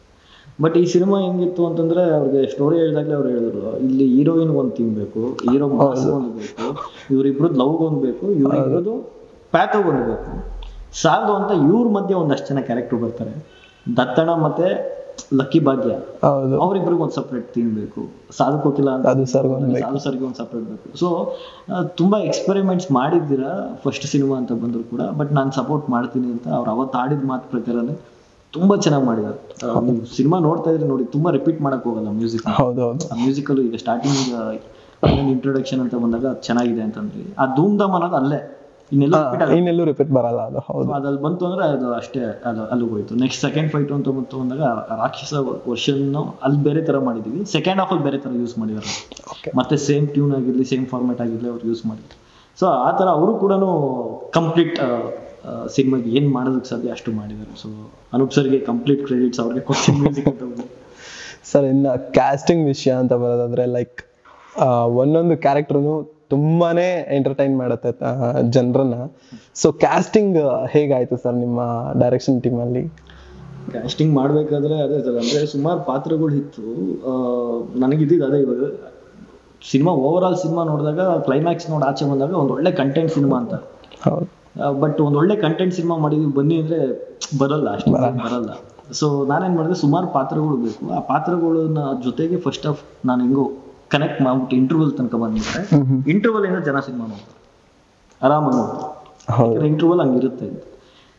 ಬಟ್ ಈ ಸಿನಿಮಾ ಹೆಂಗಿತ್ತು ಅಂತಂದ್ರೆ ಅವ್ರಿಗೆ ಸ್ಟೋರಿ ಹೇಳಿದಾಗಲೇ ಅವ್ರು ಹೇಳಿದ್ರು, ಇಲ್ಲಿ ಹೀರೋಯಿನ್ ಒಂದು ಥೀಮ್ ಬೇಕು, ಹೀರೋ ಮಾಸ್ ಒಂದು ಬೇಕು, ಇವ್ರಿಬ್ರದ್ದು ಲವ್ ಒಂದು ಬೇಕು, ಇವ್ರಿಬ್ರದ್ದು ಪ್ಯಾಥೋ ಒಂದು ಬೇಕು. ಸಾಲು ಅಂತ ಇವ್ರ ಮಧ್ಯೆ ಒಂದಷ್ಟು ಜನ ಕ್ಯಾರೆಕ್ಟರ್ ಬರ್ತಾರೆ. ದತ್ತಣ ಮತ್ತೆ ಲಕ್ಕಿ ಭಾಗ್ಯ, ಅವ್ರಿಬ್ರಿಗೆ ಒಂದು ಸಪ್ರೇಟ್ ಥೀಮ್ ಬೇಕು. ಸಾಧು ಕೋಕಿಲ ಅಂತ ಸಾಧು ಸರ್ಗೆ ಒಂದು ಸಪ್ರೇಟ್ ಬೇಕು. ಸೊ ತುಂಬಾ ಎಕ್ಸ್ಪೆರಿಮೆಂಟ್ಸ್ ಮಾಡಿದ್ದೀರಾ ಫಸ್ಟ್ ಸಿನಿಮಾ ಅಂತ ಬಂದ್ರು ಕೂಡ. ಬಟ್ ನಾನು ಸಪೋರ್ಟ್ ಮಾಡ್ತೀನಿ ಅಂತ ಅವ್ರು ಅವತ್ತು ಆಡಿದ ಮಾತು ಪ್ರಕಾರನೇ ತುಂಬಾ ಚೆನ್ನಾಗಿ ಮಾಡಿದ್ದಾರೆ. ಸಿನಿಮಾ ನೋಡ್ತಾ ಇದ್ರೆ ನೋಡಿ, ತುಂಬಾ ರಿಪೀಟ್ ಮಾಡಕ್ ಹೋಗಲ್ಲ ಮ್ಯೂಸಿಕ್. ಮ್ಯೂಸಿಕಲ್ ಈಗ ಸ್ಟಾರ್ಟಿಂಗ್ ಇಂಟ್ರೊಡಕ್ಷನ್ ಅಂತ ಬಂದಾಗ ಅದು ಚೆನ್ನಾಗಿದೆ ಅಂತಂದ್ರಿ. ಆ ಧೂಮ್ ಧಾಮ್ ಅನ್ನೋದು ಅಲ್ಲೇ, ಇನ್ನೆಲ್ಲೂ ರಿಪೀಟ್ ಬರಲ್ಲ. ಅದು ಹೌದು, ಅದಲ್ಲಿ ಬಂತು ಅಂದ್ರೆ ಅದು ಅಷ್ಟೇ, ಅಲ್ಲಿಗೆ ಹೋಯ್ತು. ನೆಕ್ಸ್ಟ್ ಸೆಕೆಂಡ್ ಫೈಟ್ ಅಂತ ಬಂತು ಅಂದಾಗ ರಾಕ್ಷಸ ವರ್ಷನ್ ಅಲ್ಲಿ ಬೇರೆ ತರ ಮಾಡಿದೀವಿ, ಸೆಕೆಂಡ್ ಹಾಫ್ ಅಲ್ಲಿ ಬೇರೆ ತರ ಯೂಸ್ ಮಾಡಿದ್ದಾರೆ. ಮತ್ತೆ ಸೇಮ್ ಟ್ಯೂನ್ ಆಗಿರ್ಲಿ, ಸೇಮ್ ಫಾರ್ಮೆಟ್ ಆಗಿರ್ಲಿ ಅವ್ರು ಯೂಸ್ ಮಾಡಿದ್ರು. ಸೊ ಆ ತರ ಅವರು ಕೂಡ ಕಂಪ್ಲೀಟ್ ಸಿನಿಮಾಗೆ ಏನ್ ಮಾಡೋದಕ್ಕೆ ಸಾಧ್ಯ ಅಷ್ಟು ಮಾಡಿದ್ದಾರೆ. ಸೊ ಅನೂಪ್ ಸರ್ಗೆ ಕಂಪ್ಲೀಟ್ ಕ್ರೆಡಿಟ್ಸ್ ಅವ್ರಿಗೆ ಕೊಡ್ತೀನಿ ಮ್ಯೂಸಿಕ್ ಅಂತ. ಸರ್, ಇನ್ನ ಕ್ಯಾಸ್ಟಿಂಗ್ ವಿಷಯ ಅಂತ ಬರೋದಾದ್ರೆ ಲೈಕ್ ಒಂದೊಂದು ಕ್ಯಾರೆಕ್ಟರ್ನು ತುಂಬಾನೇ ಎಂಟರ್ಟೈನ್ ಮಾಡುತ್ತೆ ಜನರನ್ನ. ಸೊ ಕ್ಯಾಸ್ಟಿಂಗ್ ಹೇಗಾಯ್ತು ಸರ್ ನಿಮ್ಮ ಡೈರೆಕ್ಷನ್ ಟೀಮ್ ಅಲ್ಲಿ? ಕ್ಯಾಸ್ಟಿಂಗ್ ಮಾಡ್ಬೇಕಾದ್ರೆ ಅದೇ ಸರ್, ಅಂದ್ರೆ ಸುಮಾರು ಪಾತ್ರಗಳು ಇತ್ತು. ನನಗಿದ್ದಿದ್ದು ಅದೇ, ಇವಾಗ ಸಿನಿಮಾ ಓವರ್ ಆಲ್ ಸಿನಿಮಾ ನೋಡಿದಾಗ ಕ್ಲೈಮ್ಯಾಕ್ಸ್ ನೋಡಿ ಆಚೆ ಬಂದಾಗ ಒಂದು ಒಳ್ಳೆ ಕಂಟೆಂಟ್ ಸಿನಿಮಾ ಅಂತ. ಬಟ್ ಒಂದು ಒಳ್ಳೆ ಕಂಟೆಂಟ್ ಸಿನಿಮಾ ಮಾಡಿದ್ವಿ ಬನ್ನಿ ಅಂದ್ರೆ ಬರಲ್ಲ, ಅಷ್ಟು ಬರಲ್ಲ. ಸೊ ನಾನೇನ್ ಮಾಡಿದೆ, ಸುಮಾರು ಪಾತ್ರಗಳು ಬೇಕು. ಆ ಪಾತ್ರಗಳನ್ನ ಜೊತೆಗೆ ಫಸ್ಟ್ ಆಫ್ ನಾನು ಹಿಂಗೋ ಕನೆಕ್ಟ್ ಮಾಡ್ಬಿಟ್ಟು ಇಂಟರ್ವಲ್ ತನಕ ಬಂದ್ಬಿಟ್ರೆ, ಇಂಟರ್ವಲ್ ಏನೋ ಜನ ಸಿನಿಮಾ ನೋಡ್ತಾರೆ, ಆರಾಮಾಗಿ ನೋಡ್ತಾರೆ. ಇಂಟರ್ವಲ್ ಹಂಗಿರುತ್ತೆ.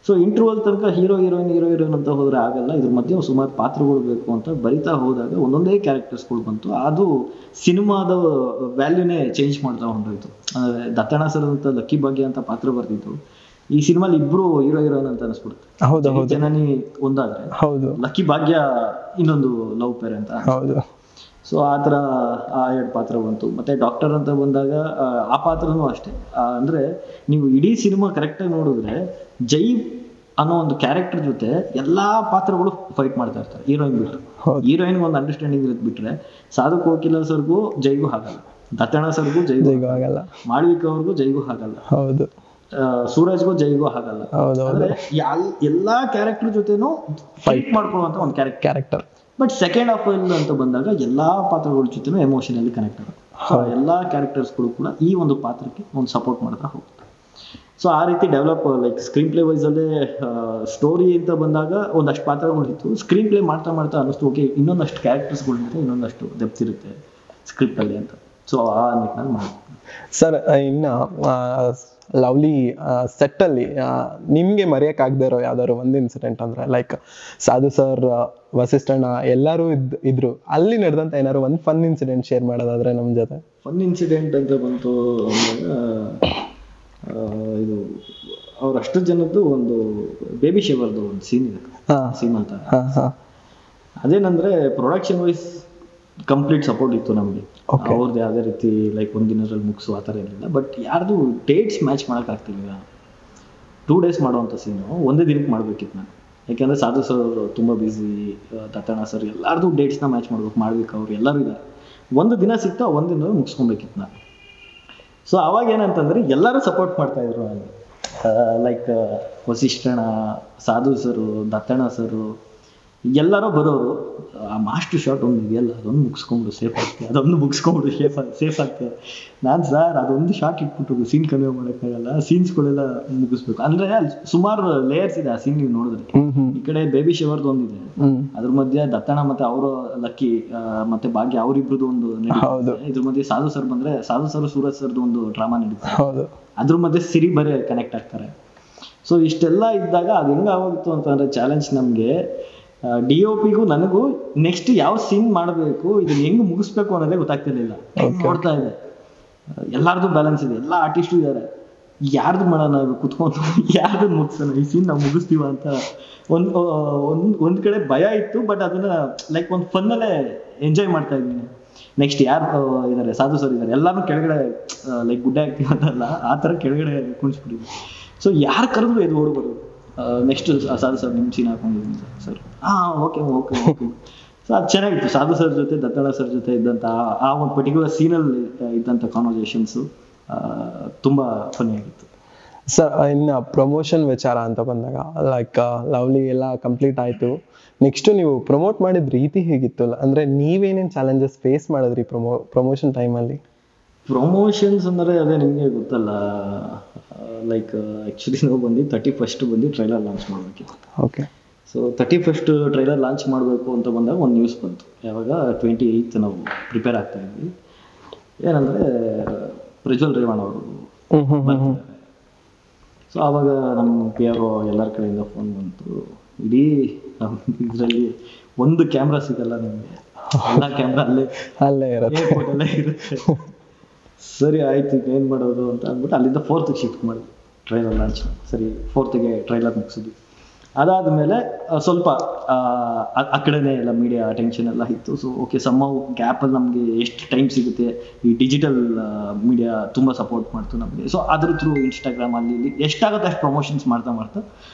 ಸೊ ಇಂಟರ್ವಲ್ ತನಕ ಹೀರೋ ಹೀರೋಯಿನ್ ಅಂತ ಹೋದ್ರೆ ಆಗಲ್ಲ. ಇದ್ರ ಮಧ್ಯೆ ಸುಮಾರು ಪಾತ್ರಗಳು ಬೇಕು ಅಂತ ಬರಿತಾ ಹೋದಾಗ ಒಂದೊಂದೇ ಕ್ಯಾರೆಕ್ಟರ್ಸ್ಗಳು ಬಂತು. ಅದು ಸಿನಿಮಾದ ವ್ಯಾಲ್ಯೂನೇ ಚೇಂಜ್ ಮಾಡ್ತಾ ಹೊಂಟೋಯ್ತು. ದತ್ತಣ ಸರ್ ಅಂತ ಲಕ್ಕಿ ಭಾಗ್ಯ ಅಂತ ಪಾತ್ರ ಬರ್ತಿತ್ತು, ಈ ಸಿನಿಮಾಲಿ ಇಬ್ರು ಹೀರೋಯಿನ್ ಅಂತ ಅನಿಸ್ಬಿಡುತ್ತೆ. ಜನನಿ ಒಂದಾದ್ರೆ ಲಕ್ಕಿ ಭಾಗ್ಯ ಇನ್ನೊಂದು ಲವ್ ಪೇರ್ ಅಂತ. ಸೊ ಆ ಥರ ಆ 2 ಪಾತ್ರ ಬಂತು. ಮತ್ತೆ ಡಾಕ್ಟರ್ ಅಂತ ಬಂದಾಗ ಆ ಪಾತ್ರನೂ ಅಷ್ಟೇ. ಅಂದ್ರೆ ನೀವು ಇಡೀ ಸಿನಿಮಾ ಕರೆಕ್ಟಾಗಿ ನೋಡಿದ್ರೆ ಜೈ ಅನ್ನೋ ಒಂದು ಕ್ಯಾರೆಕ್ಟರ್ ಜೊತೆ ಎಲ್ಲಾ ಪಾತ್ರಗಳು ಫೈಟ್ ಮಾಡ್ತಾ ಇರ್ತಾರೆ, ಹೀರೋಯಿನ್ ಬಿಟ್ಟು. ಹೀರೋಯಿನ್ಗೆ ಒಂದು ಅಂಡರ್ಸ್ಟ್ಯಾಂಡಿಂಗ್ ಇರುತ್ತೆ ಬಿಟ್ರೆ, ಸಾಧು ಕೋಕಿಲ ಸರ್ಗೂ ಜೈಗೂ ಆಗಲ್ಲ, ದತ್ತಣ ಸರ್ಗೂ ಜೈಗೂ ಆಗಲ್ಲ, ಮಾಳವಿಕಾ ಅವ್ರಿಗೂ ಜೈಗೂ ಆಗಲ್ಲ, ಸೂರಜ್ಗೂ ಜೈಗೂ ಆಗಲ್ಲ. ಅಂದ್ರೆ ಎಲ್ಲಾ ಕ್ಯಾರೆಕ್ಟರ್ ಜೊತೆನೂ ಫೈಟ್ ಮಾಡ್ಕೊಳ್ಳುವಂತ ಒಂದು ಕ್ಯಾರೆಕ್ಟರ್. ಬಟ್ ಸೆಕೆಂಡ್ ಹಾಫ್ ಅಂತ ಬಂದಾಗ ಎಲ್ಲಾ ಪಾತ್ರಗಳ ಜೊತೆನೂ ಎಮೋಷನಲಿ ಕನೆಕ್ಟ್ ಆಗುತ್ತೆ. ಸೊ ಎಲ್ಲಾ ಕ್ಯಾರೆಕ್ಟರ್ಸ್ಗಳು ಕೂಡ ಈ ಒಂದು ಪಾತ್ರಕ್ಕೆ ಒಂದು ಸಪೋರ್ಟ್ ಮಾಡ್ತಾ ಹೋಗುತ್ತೆ. ಸೊ ಆ ರೀತಿ develop, like screenplay wise ಅಲ್ಲೇ ಸ್ಟೋರಿ ಅಂತ ಬಂದಾಗ ಒಂದಷ್ಟು ಪಾತ್ರಗಳು ಇತ್ತು. ಸ್ಕ್ರೀನ್ ಪ್ಲೇ ಮಾಡ್ತಾ ಅನ್ನಿಸ್ತು, ಓಕೆ ಇನ್ನೊಂದಷ್ಟು ಕ್ಯಾರೆಕ್ಟರ್ಸ್ಗಳಿರುತ್ತೆ, ಇನ್ನೊಂದಷ್ಟು ಡೆಪ್ತ್ ಇರುತ್ತೆ ಸ್ಕ್ರಿಪ್ಟ್ ಅಲ್ಲಿ ಅಂತ. ಸೊ ಆ ನಿಟ್ಟಿನಲ್ಲಿ ಮಾಡಿ. ಸರ್, ಇನ್ನ ಲವ್ಲಿ ಸೆಟ್ ಅಲ್ಲಿ ನಿಮ್ಗೆ ಮರೆಯಕ್ಕಾಗದೇ ಇರೋ ಯಾವ್ದಾದ್ರು ಒಂದು ಇನ್ಸಿಡೆಂಟ್ ಅಂದ್ರೆ, ಲೈಕ್ ಸಾಧು ಸರ್, ವಸಿಷ್ಠಣ್ಣ ಎಲ್ಲರೂ ಇದ್ರು, ಅಲ್ಲಿ ನಡೆದಂತ ಏನಾದ್ರು ಒಂದು ಫನ್ ಇನ್ಸಿಡೆಂಟ್ ಶೇರ್ ಮಾಡೋದಾದ್ರೆ ನಮ್ ಜೊತೆ? ಫನ್ ಇನ್ಸಿಡೆಂಟ್ ಅಂತ ಬಂತು ಇದು ಅವ್ರ ಅಷ್ಟು ಜನದ್ದು ಒಂದು ಬೇಬಿ ಶೇವರ್ದು ಒಂದು ಸೀನ್ ಇದೆ, ಸೀನ್ ಅಂತ. ಅದೇನಂದ್ರೆ ಪ್ರೊಡಕ್ಷನ್ ವೈಸ್ ಕಂಪ್ಲೀಟ್ ಸಪೋರ್ಟ್ ಇತ್ತು ನಮಗೆ. ಅವ್ರದ್ದು ಯಾವುದೇ ರೀತಿ ಲೈಕ್ ಒಂದಿನದಲ್ಲಿ ಮುಗಿಸು ಆ ಥರ ಇರಲಿಲ್ಲ. ಬಟ್ ಯಾರ್ದು ಡೇಟ್ಸ್ ಮ್ಯಾಚ್ ಮಾಡೋಕ್ಕಾಗ್ತಿಲ್ಲ. 2 days ಮಾಡುವಂಥ ಸೀನು ಒಂದೇ ದಿನಕ್ಕೆ ಮಾಡ್ಬೇಕಿತ್ತು ನಾನು. ಯಾಕೆಂದರೆ ಸಾಧು ಸರ್ ತುಂಬ ಬ್ಯುಸಿ, ದತ್ತಣ ಸರ್ ಎಲ್ಲಾರ್ದು ಡೇಟ್ಸ್ನ ಮ್ಯಾಚ್ ಮಾಡ್ಬೇಕು ಅವ್ರು ಎಲ್ಲರೂ ಇದ್ದಾರೆ. ಒಂದು ದಿನ ಸಿಗ್ತಾ ಒಂದಿನ ಮುಗಿಸ್ಕೊಬೇಕಿತ್ತು ನಾನು. ಸೊ ಅವಾಗ ಏನಂತಂದ್ರೆ ಎಲ್ಲರೂ ಸಪೋರ್ಟ್ ಮಾಡ್ತಾ ಇದ್ರು ನನಗೆ. ಲೈಕ್ ವಸಿಷ್ಠಣ, ಸಾಧು ಸರು, ದತ್ತಣ ಸರು ಎಲ್ಲರೂ ಬರೋರು. ಆ ಮಾಸ್ಟರ್ ಶಾಟ್ ಒಂದು ಇದೆಯಲ್ಲ, ಅದೊಂದು ಮುಗಿಸ್ಕೊಂಡ್ರು ಸೇಫ್ ಆಗ್ತದೆ, ಅದೊಂದು ಮುಗಿಸ್ಕೊಂಡ್ರು ಸೇಫ್ ಆಗ್ತದೆ. ನಾನು ಸರ್ ಅದೊಂದು ಶಾಟ್ ಇಟ್ಬಿಟ್ಟು ಸೀನ್ ಕನ್ವೆ ಮಾಡೋಕ್ಕಾಗಲ್ಲ, ಸೀನ್ಸ್ಗಳೆಲ್ಲ ಮುಗಿಸ್ಬೇಕು. ಅಂದ್ರೆ ಸುಮಾರು ಲೇಯರ್ಸ್ ಇದೆ ಆ ಸೀನ್ ನೀವು ನೋಡಿದ್ರೆ. ಈ ಕಡೆ ಬೇಬಿ ಶೇವರ್ದು ಒಂದಿದೆ, ಅದ್ರ ಮಧ್ಯೆ ದತ್ತಣ ಮತ್ತೆ ಅವರು ಲಕ್ಕಿ ಮತ್ತೆ ಭಾಗ್ಯ ಅವರಿಬ್ರದ್ದು ಒಂದು ನಡೀತದೆ. ಇದ್ರ ಮಧ್ಯೆ ಸಾಧು ಸರ್ ಬಂದ್ರೆ ಸಾಧು ಸರ್ ಸೂರಜ್ ಸರ್ದು ಒಂದು ಡ್ರಾಮಾ ನಡೀತದೆ. ಅದ್ರ ಮಧ್ಯೆ ಸಿರಿ ಬರೇ ಕನೆಕ್ಟ್ ಆಗ್ತಾರೆ. ಸೊ ಇಷ್ಟೆಲ್ಲ ಇದ್ದಾಗ ಅದು ಹೆಂಗಾಗೋಗಿತ್ತು ಅಂತಂದ್ರೆ ಚಾಲೆಂಜ್ ನಮ್ಗೆ, DOPಗೂ ನನಗೂ ನೆಕ್ಸ್ಟ್ ಯಾವ ಸೀನ್ ಮಾಡಬೇಕು, ಇದನ್ನ ಹೆಂಗ್ ಮುಗಿಸ್ಬೇಕು ಅನ್ನೋದೇ ಗೊತ್ತಾಗ್ತಿರ್ಲಿಲ್ಲ. ನೋಡ್ತಾ ಇದೆ ಎಲ್ಲಾರ್ದು ಬ್ಯಾಲೆನ್ಸ್ ಇದೆ, ಎಲ್ಲ ಆರ್ಟಿಸ್ಟು ಇದ್ದಾರೆ. ಯಾರ್ದು ಮಾಡೋಣ ಕುತ್ಕೊಂಡು ಯಾರ್ದು ಮುಗಿಸೋಣ ಈ ಸೀನ್ ನಾವು ಮುಗಿಸ್ತೀವ ಅಂತ ಒಂದ್ ಕಡೆ ಭಯ ಇತ್ತು. ಬಟ್ ಅದನ್ನ ಲೈಕ್ ಒಂದು ಫನ್ನಲ್ಲೇ ಎಂಜಾಯ್ ಮಾಡ್ತಾ ಇದ್ದೀನಿ. ನೆಕ್ಸ್ಟ್ ಯಾರು ಇದಾರೆ, ಸಾಧು ಸರ್ ಇದಾರೆ, ಎಲ್ಲಾನು ಕೆಳಗಡೆ ಲೈಕ್ ಗುಡ್ಡೆ ಆಗ್ತೀವಿ ಅಂತಲ್ಲ ಆ ತರ ಕೆಳಗಡೆ ಕುಣಿಸ್ಬಿಟ್ಟಿದ್ವಿ. ಸೊ ಯಾರು ಕರೆದ್ರು ಎದ್ದು ಓಡ್ಬಾರು. ನೆಕ್ಸ್ಟ್ ಸಾಧು ಸರ್ ನಿಮ್ಮ ಸೀನ್ ಹಾಕೊಂಡಿದ್ದೀನಿ sir, okay okay okay. So ಅದು ಚೆನ್ನಾಗಿತ್ತು. ಸಾಧು ಸರ್ ಜೊತೆ ದತ್ತಣ್ಣ ಸರ್ ಜೊತೆ ಇದ್ದಂಥ ಆ ಒಂದು ಪರ್ಟಿಕ್ಯುಲರ್ ಸೀನಲ್ಲಿ ಇದ್ದಂಥ ಕಾನ್ವರ್ಸೇಷನ್ಸು ತುಂಬಾ ಫನಿ ಆಗಿತ್ತು. ಸರ್ ಇನ್ನು ಪ್ರಮೋಷನ್ ವಿಚಾರ ಅಂತ ಬಂದಾಗ ಲೈಕ್ ಲವ್ಲಿ ಎಲ್ಲ ಕಂಪ್ಲೀಟ್ ಆಯ್ತು. ನೆಕ್ಸ್ಟ್ ನೀವು ಪ್ರಮೋಟ್ ಮಾಡಿದ ರೀತಿ ಹೇಗಿತ್ತು, ಅಂದ್ರೆ ನೀವೇನೇನು ಚಾಲೆಂಜಸ್ ಫೇಸ್ ಮಾಡಿದ್ರಿ ಪ್ರಮೋಷನ್ ಟೈಮಲ್ಲಿ? ಪ್ರಮೋಷನ್ಸ್ ಅಂದರೆ ಅದೇ ನಿಮಗೆ ಗೊತ್ತಲ್ಲ, ಲೈಕ್ ಆ್ಯಕ್ಚುಲಿ ನಾವು 31st ಟ್ರೈಲರ್ ಲಾಂಚ್ ಮಾಡಬೇಕಿತ್ತು. Okay. So 31st trailer launch ಮಾಡಬೇಕು ಅಂತ ಬಂದಾಗ ಒಂದು ನ್ಯೂಸ್ ಬಂತು. ಯಾವಾಗ 28th ನಾವು ಪ್ರಿಪೇರ್ ಆಗ್ತಾ ಇದ್ವಿ. ಏನಂದರೆ ಪ್ರಜ್ವಲ್ ರೇವಣ್ಣ ಅವರು ಬರ್ತಿದ್ದಾರೆ. ಸೊ ಆವಾಗ ನಮ್ಮ PR ಎಲ್ಲರ ಕಡೆಯಿಂದ ಫೋನ್ ಬಂತು, ಇಡೀ ಇದರಲ್ಲಿ ಒಂದು ಕ್ಯಾಮ್ರಾ ಸಿಗಲ್ಲ ನಿಮಗೆ, ಎಲ್ಲ ಕ್ಯಾಮ್ರಾ ಅಲ್ಲೇ ಇರುತ್ತೆ. ಸರಿ ಆಯ್ತು, ಏನು ಮಾಡೋದು ಅಂತ ಅಂದ್ಬಿಟ್ಟು ಅಲ್ಲಿಂದ 4th ಶಿಫ್ಟ್ ಮಾಡಿದ್ವಿ ಟ್ರೈಲರ್ ಲಾಂಚ್. ಸರಿ 4th ಟ್ರೈಲರ್ ಮುಗಿಸಿದ್ವಿ. ಅದಾದಮೇಲೆ ಸ್ವಲ್ಪ ಆ ಕಡೆನೇ ಎಲ್ಲ ಮೀಡಿಯಾ ಅಟೆನ್ಷನ್ ಎಲ್ಲ ಇತ್ತು. ಸೊ ಓಕೆ, ಗ್ಯಾಪಲ್ಲಿ ನಮಗೆ ಎಷ್ಟು ಟೈಮ್ ಸಿಗುತ್ತೆ, ಈ ಡಿಜಿಟಲ್ ಮೀಡಿಯಾ ತುಂಬ ಸಪೋರ್ಟ್ ಮಾಡ್ತು ನಮಗೆ. ಸೊ ಅದ್ರ ಥ್ರೂ ಇನ್ಸ್ಟಾಗ್ರಾಮ್ ಅಲ್ಲಿ ಇಲ್ಲಿ ಎಷ್ಟಾಗುತ್ತೆ ಅಷ್ಟು ಪ್ರಮೋಷನ್ಸ್ ಮಾಡ್ತಾ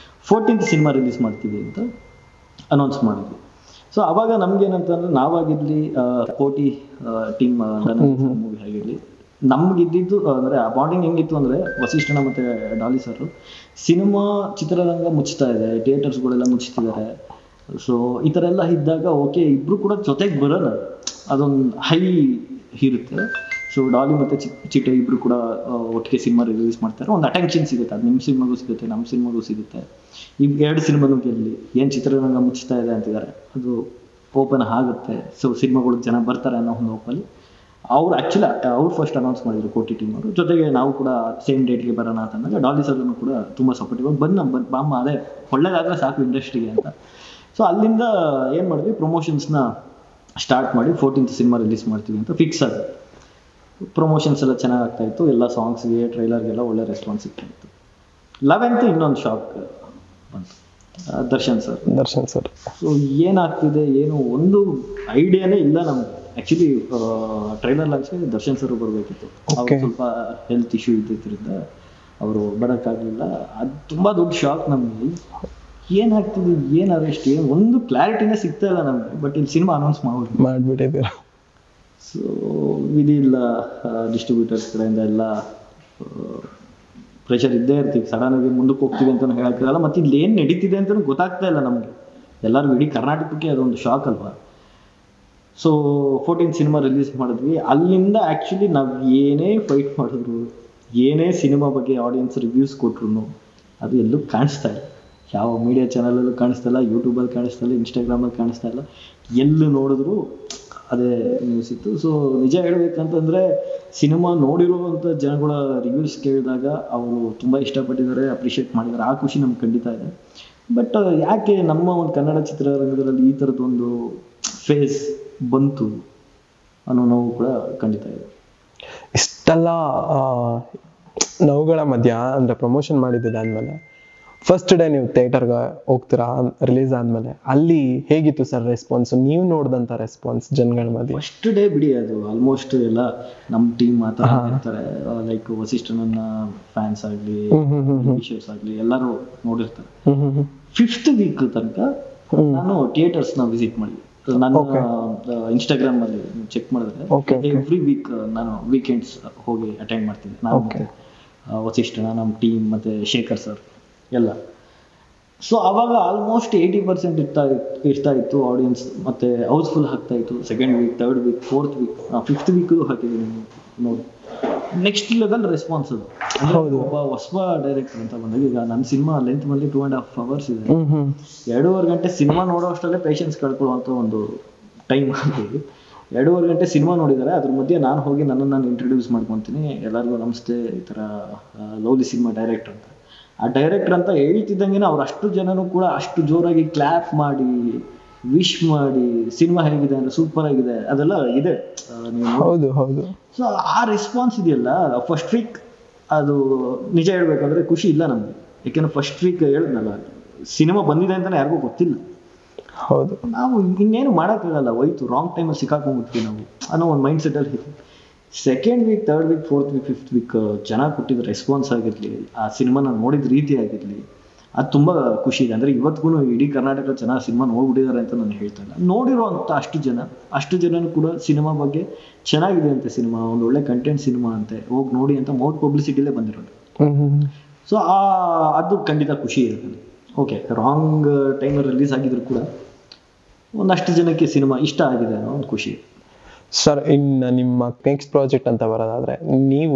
14th ಸಿನಿಮಾ ರಿಲೀಸ್ ಮಾಡ್ತೀವಿ ಅಂತ ಅನೌನ್ಸ್ ಮಾಡಿದ್ವಿ. ಸೊ ಅವಾಗ ನಮ್ಗೇನಂತಂದ್ರೆ, ನಾವಾಗಿರ್ಲಿ ಕೋಟಿ ಟೀಮ್ ಮೂವಿ ಆಗಿರಲಿ, ನಮ್ಗಿದ್ದಿದ್ದು ಅಂದರೆ ಆ ಬಾಂಡಿಂಗ್ ಹೆಂಗಿತ್ತು ಅಂದರೆ, ವಸಿಷ್ಠಣ್ಣ ಮತ್ತು ಡಾಲಿ ಸರ್ ಸಿನಿಮಾ ಚಿತ್ರರಂಗ ಮುಚ್ತಾ ಇದೆ, ಥಿಯೇಟರ್ಸ್ಗಳೆಲ್ಲ ಮುಚ್ತಿದ್ದಾರೆ. ಸೊ ಈ ಥರ ಎಲ್ಲ ಇದ್ದಾಗ ಓಕೆ ಇಬ್ಬರು ಕೂಡ ಜೊತೆಗೆ ಬರೋಣ, ಅದೊಂದು ಹೈ ಇರುತ್ತೆ. ಸೊ ಡಾಲಿ ಮತ್ತು ಚಿಟ್ಟೆ ಇಬ್ಬರು ಕೂಡ ಒಟ್ಟಿಗೆ ಸಿನಿಮಾ ರಿಲೀಸ್ ಮಾಡ್ತಾರೆ, ಒಂದು ಅಟೆನ್ಷನ್ ಸಿಗುತ್ತೆ. ಅದು ನಿಮ್ಮ ಸಿನಿಮಾಗೂ ಸಿಗುತ್ತೆ, ನಮ್ಮ ಸಿನಿಮಾಗೂ ಸಿಗುತ್ತೆ. ಈ 2 ಸಿನಿಮಾನು ಗೆಲ್ಲಿ ಏನು ಚಿತ್ರರಂಗ ಮುಚ್ತಾ ಇದೆ ಅಂತಿದ್ದಾರೆ, ಅದು ಓಪನ್ ಆಗುತ್ತೆ. ಸೊ ಸಿನಿಮಾಗಳು ಜನ ಬರ್ತಾರೆ ಅನ್ನೋ ಒಂದು ಹೋಪಲ್ಲಿ ಅವ್ರು ಆ್ಯಕ್ಚುಲಿ ಅವ್ರು ಫಸ್ಟ್ ಅನೌನ್ಸ್ ಮಾಡಿದ್ರು ಕೋಟಿ ಟೀಮ್ ಅವರು. ಜೊತೆಗೆ ನಾವು ಕೂಡ ಸೇಮ್ ಡೇಟ್ಗೆ ಬರೋಣ ಅಂತಂದಾಗ ಡಾಲಿ ಸರ್ನು ಕೂಡ ತುಂಬ ಸಪೋರ್ಟಿವ್ ಬಾಮ್ಮ ಅದೇ ಒಳ್ಳೇದಾದರೆ ಸಾಕು ಇಂಡಸ್ಟ್ರಿಗೆ ಅಂತ. ಸೊ ಅಲ್ಲಿಂದ ಏನು ಮಾಡಿದ್ವಿ, ಪ್ರಮೋಷನ್ಸ್ನ ಸ್ಟಾರ್ಟ್ ಮಾಡಿ 14th ಸಿನಿಮಾ ರಿಲೀಸ್ ಮಾಡ್ತೀವಿ ಅಂತ ಫಿಕ್ಸ್ ಆಗಿದೆ. ಪ್ರಮೋಷನ್ಸ್ ಎಲ್ಲ ಚೆನ್ನಾಗಿ ಆಗ್ತಾಯಿತ್ತು, ಎಲ್ಲ ಸಾಂಗ್ಸ್ಗೆ ಟ್ರೈಲರ್ಗೆಲ್ಲ ಒಳ್ಳೆ ರೆಸ್ಪಾನ್ಸ್ ಸಿಗ್ತಾಯಿತ್ತು. 11th ಇನ್ನೊಂದು ಶಾಕ್ ಬಂತು, ದರ್ಶನ್ ಸರ್. ಸೊ ಏನಾಗ್ತಿದೆ ಏನು ಒಂದು ಐಡಿಯಾನೇ ಇಲ್ಲ ನಮ್ಗೆ. ಆ್ಯಕ್ಚುಲಿ ಟ್ರೈಲರ್ ಲಾಂಚ್ಗೆ ದರ್ಶನ್ ಸರ್ ಬರಬೇಕಿತ್ತು, ಅವ್ರು ಸ್ವಲ್ಪ ಹೆಲ್ತ್ ಇಶ್ಯೂ ಇದ್ದಿದ್ದರಿಂದ ಅವರು ಬರೋಕ್ಕಾಗಲಿಲ್ಲ. ಅದು ತುಂಬ ದೊಡ್ಡ ಶಾಕ್ ನಮಗೆ. ಏನಾಗ್ತಿದೆ, ಏನು ಅರೆಸ್ಟ್, ಏನು ಒಂದು ಕ್ಲಾರಿಟಿನೇ ಸಿಗ್ತಾ ಇಲ್ಲ ನಮಗೆ. ಬಟ್ ಇಲ್ಲಿ ಸಿನಿಮಾ ಅನೌನ್ಸ್ ಮಾಡಿಬಿಟ್ಟಿದ್ದೀರ. ಸೊ ವಿಧಿ ಇಲ್ಲ, ಡಿಸ್ಟ್ರಿಬ್ಯೂಟರ್ಸ್ ಕಡೆಯಿಂದ ಎಲ್ಲ ಪ್ರೆಷರ್ ಇದ್ದೇ ಇರ್ತೀವಿ. ಸಡನ್ನಾಗಿ ಮುಂದಕ್ಕೆ ಹೋಗ್ತೀವಿ ಅಂತಲೂ ಹೇಳೋಕ್ಕಾಗಲ್ಲ, ಮತ್ತು ಇಲ್ಲಿ ಏನು ನಡೀತಿದೆ ಅಂತಲೂ ಗೊತ್ತಾಗ್ತಾ ಇಲ್ಲ ನಮಗೆ. ಎಲ್ಲರಿಗೂ ಇಡೀ ಕರ್ನಾಟಕಕ್ಕೆ ಅದೊಂದು ಶಾಕ್ ಅಲ್ವಾ. ಸೊ 14th ಸಿನಿಮಾ ರಿಲೀಸ್ ಮಾಡಿದ್ವಿ. ಅಲ್ಲಿಂದ ಆ್ಯಕ್ಚುಲಿ ನಾವು ಏನೇ ಫೈಟ್ ಮಾಡಿದ್ರು, ಏನೇ ಸಿನಿಮಾ ಬಗ್ಗೆ ಆಡಿಯನ್ಸ್ ರಿವ್ಯೂಸ್ ಕೊಟ್ರು ಅದು ಎಲ್ಲೂ ಕಾಣಿಸ್ತಾ ಇಲ್ಲ. ಯಾವ ಮೀಡಿಯಾ ಚಾನಲಲ್ಲೂ ಕಾಣಿಸ್ತಾ ಇಲ್ಲ, ಯೂಟ್ಯೂಬಲ್ಲಿ ಕಾಣಿಸ್ತಾ ಇಲ್ಲ, ಇನ್ಸ್ಟಾಗ್ರಾಮಲ್ಲಿ ಕಾಣಿಸ್ತಾ ಇಲ್ಲ, ಎಲ್ಲೂ ನೋಡಿದ್ರು ಅದೇ ನ್ಯೂಸ್ ಇತ್ತು. ಸೊ ನಿಜ ಹೇಳ್ಬೇಕಂತಂದರೆ, ಸಿನಿಮಾ ನೋಡಿರುವಂಥ ಜನಗಳ ರಿವ್ಯೂಸ್ ಕೇಳಿದಾಗ ಅವರು ತುಂಬ ಇಷ್ಟಪಟ್ಟಿದ್ದಾರೆ, ಅಪ್ರಿಷಿಯೇಟ್ ಮಾಡಿದ್ದಾರೆ. ಆ ಖುಷಿ ನಮ್ಗೆ ಖಂಡಿತ ಇದೆ. ಬಟ್ ಯಾಕೆ ನಮ್ಮ ಒಂದು ಕನ್ನಡ ಚಿತ್ರರಂಗದಲ್ಲಿ ಈ ಥರದ್ದೊಂದು ಫೇಸ್ ಬಂತು ಅನ್ನೋ ನೋವು ಕೂಡ ಖಂಡಿತ ಇದೆ. ಇಷ್ಟೆಲ್ಲ ನೋವುಗಳ ಮಧ್ಯ ಅಂದರೆ ಪ್ರಮೋಷನ್ ಮಾಡಿದ್ದಾದ್ಮೇಲೆ ಫಸ್ಟ್ ಡೇ ನೀವು ಥಿಯೇಟರ್ಗೆ ಹೋಗ್ತೀರಾ ರಿಲೀಸ್ ಆದಮೇಲೆ, ಅಲ್ಲಿ ಹೇಗಿತ್ತು ಸರ್ ರೆಸ್ಪಾನ್ಸ್, ನೀವು ನೋಡಿದಂಥ ರೆಸ್ಪಾನ್ಸ್ ಜನಗಳ ಮಧ್ಯೆ? ಫಸ್ಟ್ ಡೇ ಬಿಡಿ, ಅದು ಆಲ್ಮೋಸ್ಟ್ ಎಲ್ಲ ನಮ್ಮ ಟೀಮ್ ಮಾತಾಡ್ತಾರೆ, ಲೈಕ್ ವಸಿಷ್ಠನ ಫ್ಯಾನ್ಸ್ ಆಗಲಿ ವಿಷಯಸ್ ಆಗಲಿ ಎಲ್ಲರೂ ನೋಡಿರ್ತಾರೆ. 5th ವೀಕ್ ತನಕ ನಾನು ಥಿಯೇಟರ್ಸ್ನ ವಿಸಿಟ್ ಮಾಡಿದ್ವಿ. ನಾನು ಇನ್ಸ್ಟಾಗ್ರಾಮ್ ಅಲ್ಲಿ ಚೆಕ್ ಮಾಡಿದ್ರೆ ಎವ್ರಿ ವೀಕ್ ನಾನು ವೀಕೆಂಡ್ಸ್ ಹೋಗಿ ಅಟೆಂಡ್ ಮಾಡ್ತೀನಿ. ನಾವು ಮತ್ತೆ ವಸಿಷ್ಠನ, ನಮ್ಮ ಟೀಮ್ ಮತ್ತೆ ಶೇಖರ್ ಸರ್ ಎಲ್ಲ. ಸೊ ಅವಾಗ ಆಲ್ಮೋಸ್ಟ್ 80% ಇರ್ತಾ ಇತ್ತು ಆಡಿಯನ್ಸ್, ಮತ್ತೆ ಹೌಸ್ಫುಲ್ ಆಗ್ತಾ ಇತ್ತು. 2nd weak, 3rd weak, 4th weak, 5th weak ಹಾಕಿದ್ದೀನಿ ನೋಡಿ. ನೆಕ್ಸ್ಟ್ ಲೆವೆಲ್ ರೆಸ್ಪಾನ್ಸ್ ಅದು. ಒಬ್ಬ ಹೊಸ ಡೈರೆಕ್ಟರ್ ಅಂತ ಬಂದಾಗ, ಈಗ ನನ್ನ ಸಿನಿಮಾ ಲೆಂತ್ ಬಂದು 2.5 hours ಇದೆ. 2.5 ಗಂಟೆ ಸಿನಿಮಾ ನೋಡೋ ಅಷ್ಟಲ್ಲೇ ಪೇಷನ್ಸ್ ಕಳ್ಕೊಳ್ಳುವಂಥ ಒಂದು ಟೈಮ್ ಆಗಿ 2.5 ಗಂಟೆ ಸಿನಿಮಾ ನೋಡಿದ್ದಾರೆ. ಅದ್ರ ಮಧ್ಯೆ ನಾನು ಹೋಗಿ ನನ್ನನ್ನು ನಾನು ಇಂಟ್ರೊಡ್ಯೂಸ್ ಮಾಡ್ಕೊತೀನಿ, ಎಲ್ಲರಿಗೂ ನಮಸ್ತೆ, ಈ ಥರ ಲವ್ಲಿ ಸಿನಿಮಾ ಡೈರೆಕ್ಟರ್ ಅಂತ. ಆ ಡೈರೆಕ್ಟರ್ ಅಂತ ಹೇಳ್ತಿದ್ದಂಗೆ ಅವ್ರು ಅಷ್ಟು ಜನನೂ ಕೂಡ ಅಷ್ಟು ಜೋರಾಗಿ ಕ್ಲಾಪ್ ಮಾಡಿ ವಿಶ್ ಮಾಡಿ, ಸಿನಿಮಾ ಹೇಗಿದೆ ಅಂದ್ರೆ ಸೂಪರ್ ಆಗಿದೆ ಅದೆಲ್ಲ ಇದೆ. ಹೌದು ಹೌದು. ಸೊ ಆ ರೆಸ್ಪಾನ್ಸ್ ಇದೆಯಲ್ಲ, ಫಸ್ಟ್ ವೀಕ್ ಅದು ನಿಜ ಹೇಳ್ಬೇಕಂದ್ರೆ ಖುಷಿ ಇಲ್ಲ ನಮ್ಗೆ. ಯಾಕೆಂದ್ರೆ ಫಸ್ಟ್ ವೀಕ್ ಹೇಳಿದ್ನಲ್ಲ, ಸಿನಿಮಾ ಬಂದಿದೆ ಅಂತಾನೆ ಯಾರಿಗೂ ಗೊತ್ತಿಲ್ಲ. ಹೌದು, ನಾವು ಇನ್ನೇನು ಮಾಡೋಕ್ಕಾಗಲ್ಲ, ಹೋಯ್ತು ರಾಂಗ್ ಟೈಮಲ್ಲಿ ಸಿಕ್ಕಾಕೊಂಡ್ಬಿಟ್ವಿ ನಾವು ಅನ್ನೋ ಒಂದು ಮೈಂಡ್ ಸೆಟ್ಟಲ್ಲಿ ಇತ್ತು. Second week, third week, fourth week, fifth week ಚೆನ್ನಾಗಿ ಕೊಟ್ಟಿದ್ದು ರೆಸ್ಪಾನ್ಸ್ ಆಗಿರಲಿ, ಆ ಸಿನಿಮಾನ ನೋಡಿದ ರೀತಿ ಆಗಿರಲಿ, ಅದು ತುಂಬ ಖುಷಿ ಇದೆ. ಅಂದರೆ ಇವತ್ತಿಗೂ ಇಡೀ ಕರ್ನಾಟಕ ಚೆನ್ನಾಗಿ ಸಿನಿಮಾ ನೋಡ್ಬಿಟ್ಟಿದ್ದಾರೆ ಅಂತ ನಾನು ಹೇಳ್ತಾ ಇಲ್ಲ. ನೋಡಿರೋಂಥ ಅಷ್ಟು ಜನನು ಕೂಡ ಸಿನಿಮಾ ಬಗ್ಗೆ ಚೆನ್ನಾಗಿದೆ ಅಂತೆ, ಸಿನಿಮಾ ಒಂದು ಒಳ್ಳೆ ಕಂಟೆಂಟ್ ಸಿನಿಮಾ ಅಂತೆ, ಹೋಗಿ ನೋಡಿ ಅಂತ ಮೌತ್ ಪಬ್ಲಿಸಿಟಿಲೇ ಬಂದಿರೋದು. ಸೊ ಅದು ಖಂಡಿತ ಖುಷಿ ಇರುತ್ತೆ. ಓಕೆ, ರಾಂಗ್ ಟೈಮಲ್ಲಿ ರಿಲೀಸ್ ಆಗಿದ್ರು ಕೂಡ ಒಂದಷ್ಟು ಜನಕ್ಕೆ ಸಿನಿಮಾ ಇಷ್ಟ ಆಗಿದೆ ಅನ್ನೋ ಒಂದು ಖುಷಿ. ಸರ್, ಇನ್ನು ನಿಮ್ಮ ನೆಕ್ಸ್ಟ್ ಪ್ರಾಜೆಕ್ಟ್ ಅಂತ ಬರೋದಾದ್ರೆ, ನೀವು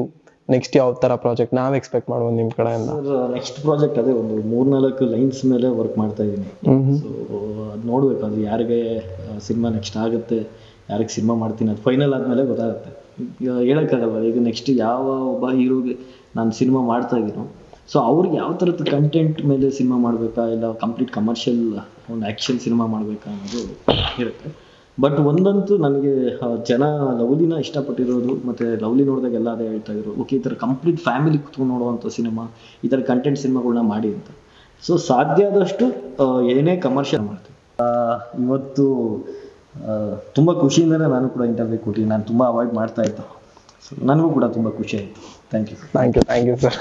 ನೆಕ್ಸ್ಟ್ ಯಾವ ತರ ಪ್ರಾಜೆಕ್ಟ್ ನಾವು ಎಕ್ಸ್ಪೆಕ್ಟ್ ಮಾಡ್ಬೋದು ನಿಮ್ಮ ಕಡೆಯಿಂದ? ನೆಕ್ಸ್ಟ್ ಪ್ರಾಜೆಕ್ಟ್ ಅದೇ ಒಂದು 3-4 ಲೈನ್ಸ್ ಮೇಲೆ ವರ್ಕ್ ಮಾಡ್ತಾ ಇದ್ದೀನಿ. ಸೊ ಅದು ನೋಡ್ಬೇಕು, ಅದು ಯಾರಿಗೆ ಸಿನಿಮಾ ನೆಕ್ಸ್ಟ್ ಆಗುತ್ತೆ, ಯಾರಿಗೆ ಸಿನಿಮಾ ಮಾಡ್ತೀನಿ, ಅದು ಫೈನಲ್ ಆದಮೇಲೆ ಗೊತ್ತಾಗುತ್ತೆ. ಹೇಳೋಕ್ಕಾಗಲ್ಲ ಈಗ ನೆಕ್ಸ್ಟ್ ಯಾವ ಒಬ್ಬ ಹೀರೋಗೆ ನಾನು ಸಿನಿಮಾ ಮಾಡ್ತಾ ಇದ್ದೀನೋ, ಸೊ ಅವ್ರಿಗೆ ಯಾವ ಥರದ ಕಂಟೆಂಟ್ ಮೇಲೆ ಸಿನಿಮಾ ಮಾಡಬೇಕಾ, ಇಲ್ಲ ಕಂಪ್ಲೀಟ್ ಕಮರ್ಷಿಯಲ್ ಒಂದು ಆ್ಯಕ್ಷನ್ ಸಿನಿಮಾ ಮಾಡಬೇಕಾ ಅನ್ನೋದು ಇರುತ್ತೆ. ಬಟ್ ಒಂದಂತೂ ನನಗೆ ಜನ ಲವ್ಲಿನ ಇಷ್ಟಪಟ್ಟಿರೋದು, ಮತ್ತು ಲವ್ಲಿ ನೋಡಿದಾಗೆಲ್ಲ ಅದೇ ಹೇಳ್ತಾ ಇದ್ರು, ಓಕೆ ಈ ಥರ ಕಂಪ್ಲೀಟ್ ಫ್ಯಾಮಿಲಿ ಕುತ್ಕೊಂಡು ನೋಡುವಂಥ ಸಿನಿಮಾ, ಈ ಥರ ಕಂಟೆಂಟ್ ಸಿನಿಮಾಗಳನ್ನ ಮಾಡಿ ಅಂತ. ಸೊ ಸಾಧ್ಯ ಆದಷ್ಟು ಏನೇ ಕಮರ್ಷಿಯಲ್ ಮಾಡ್ತೀನಿ. ಇವತ್ತು ತುಂಬ ಖುಷಿಯಿಂದಲೇ ನಾನು ಕೂಡ ಇಂಟರ್ವ್ಯೂ ಕೊಟ್ಟಿದ್ದೀನಿ. ನಾನು ತುಂಬ ಅವಾಯ್ಡ್ ಮಾಡ್ತಾ ಇದ್ದೆ, ಸೊ ನನಗೂ ಕೂಡ ತುಂಬ ಖುಷಿ ಆಯಿತು. Thank you sir.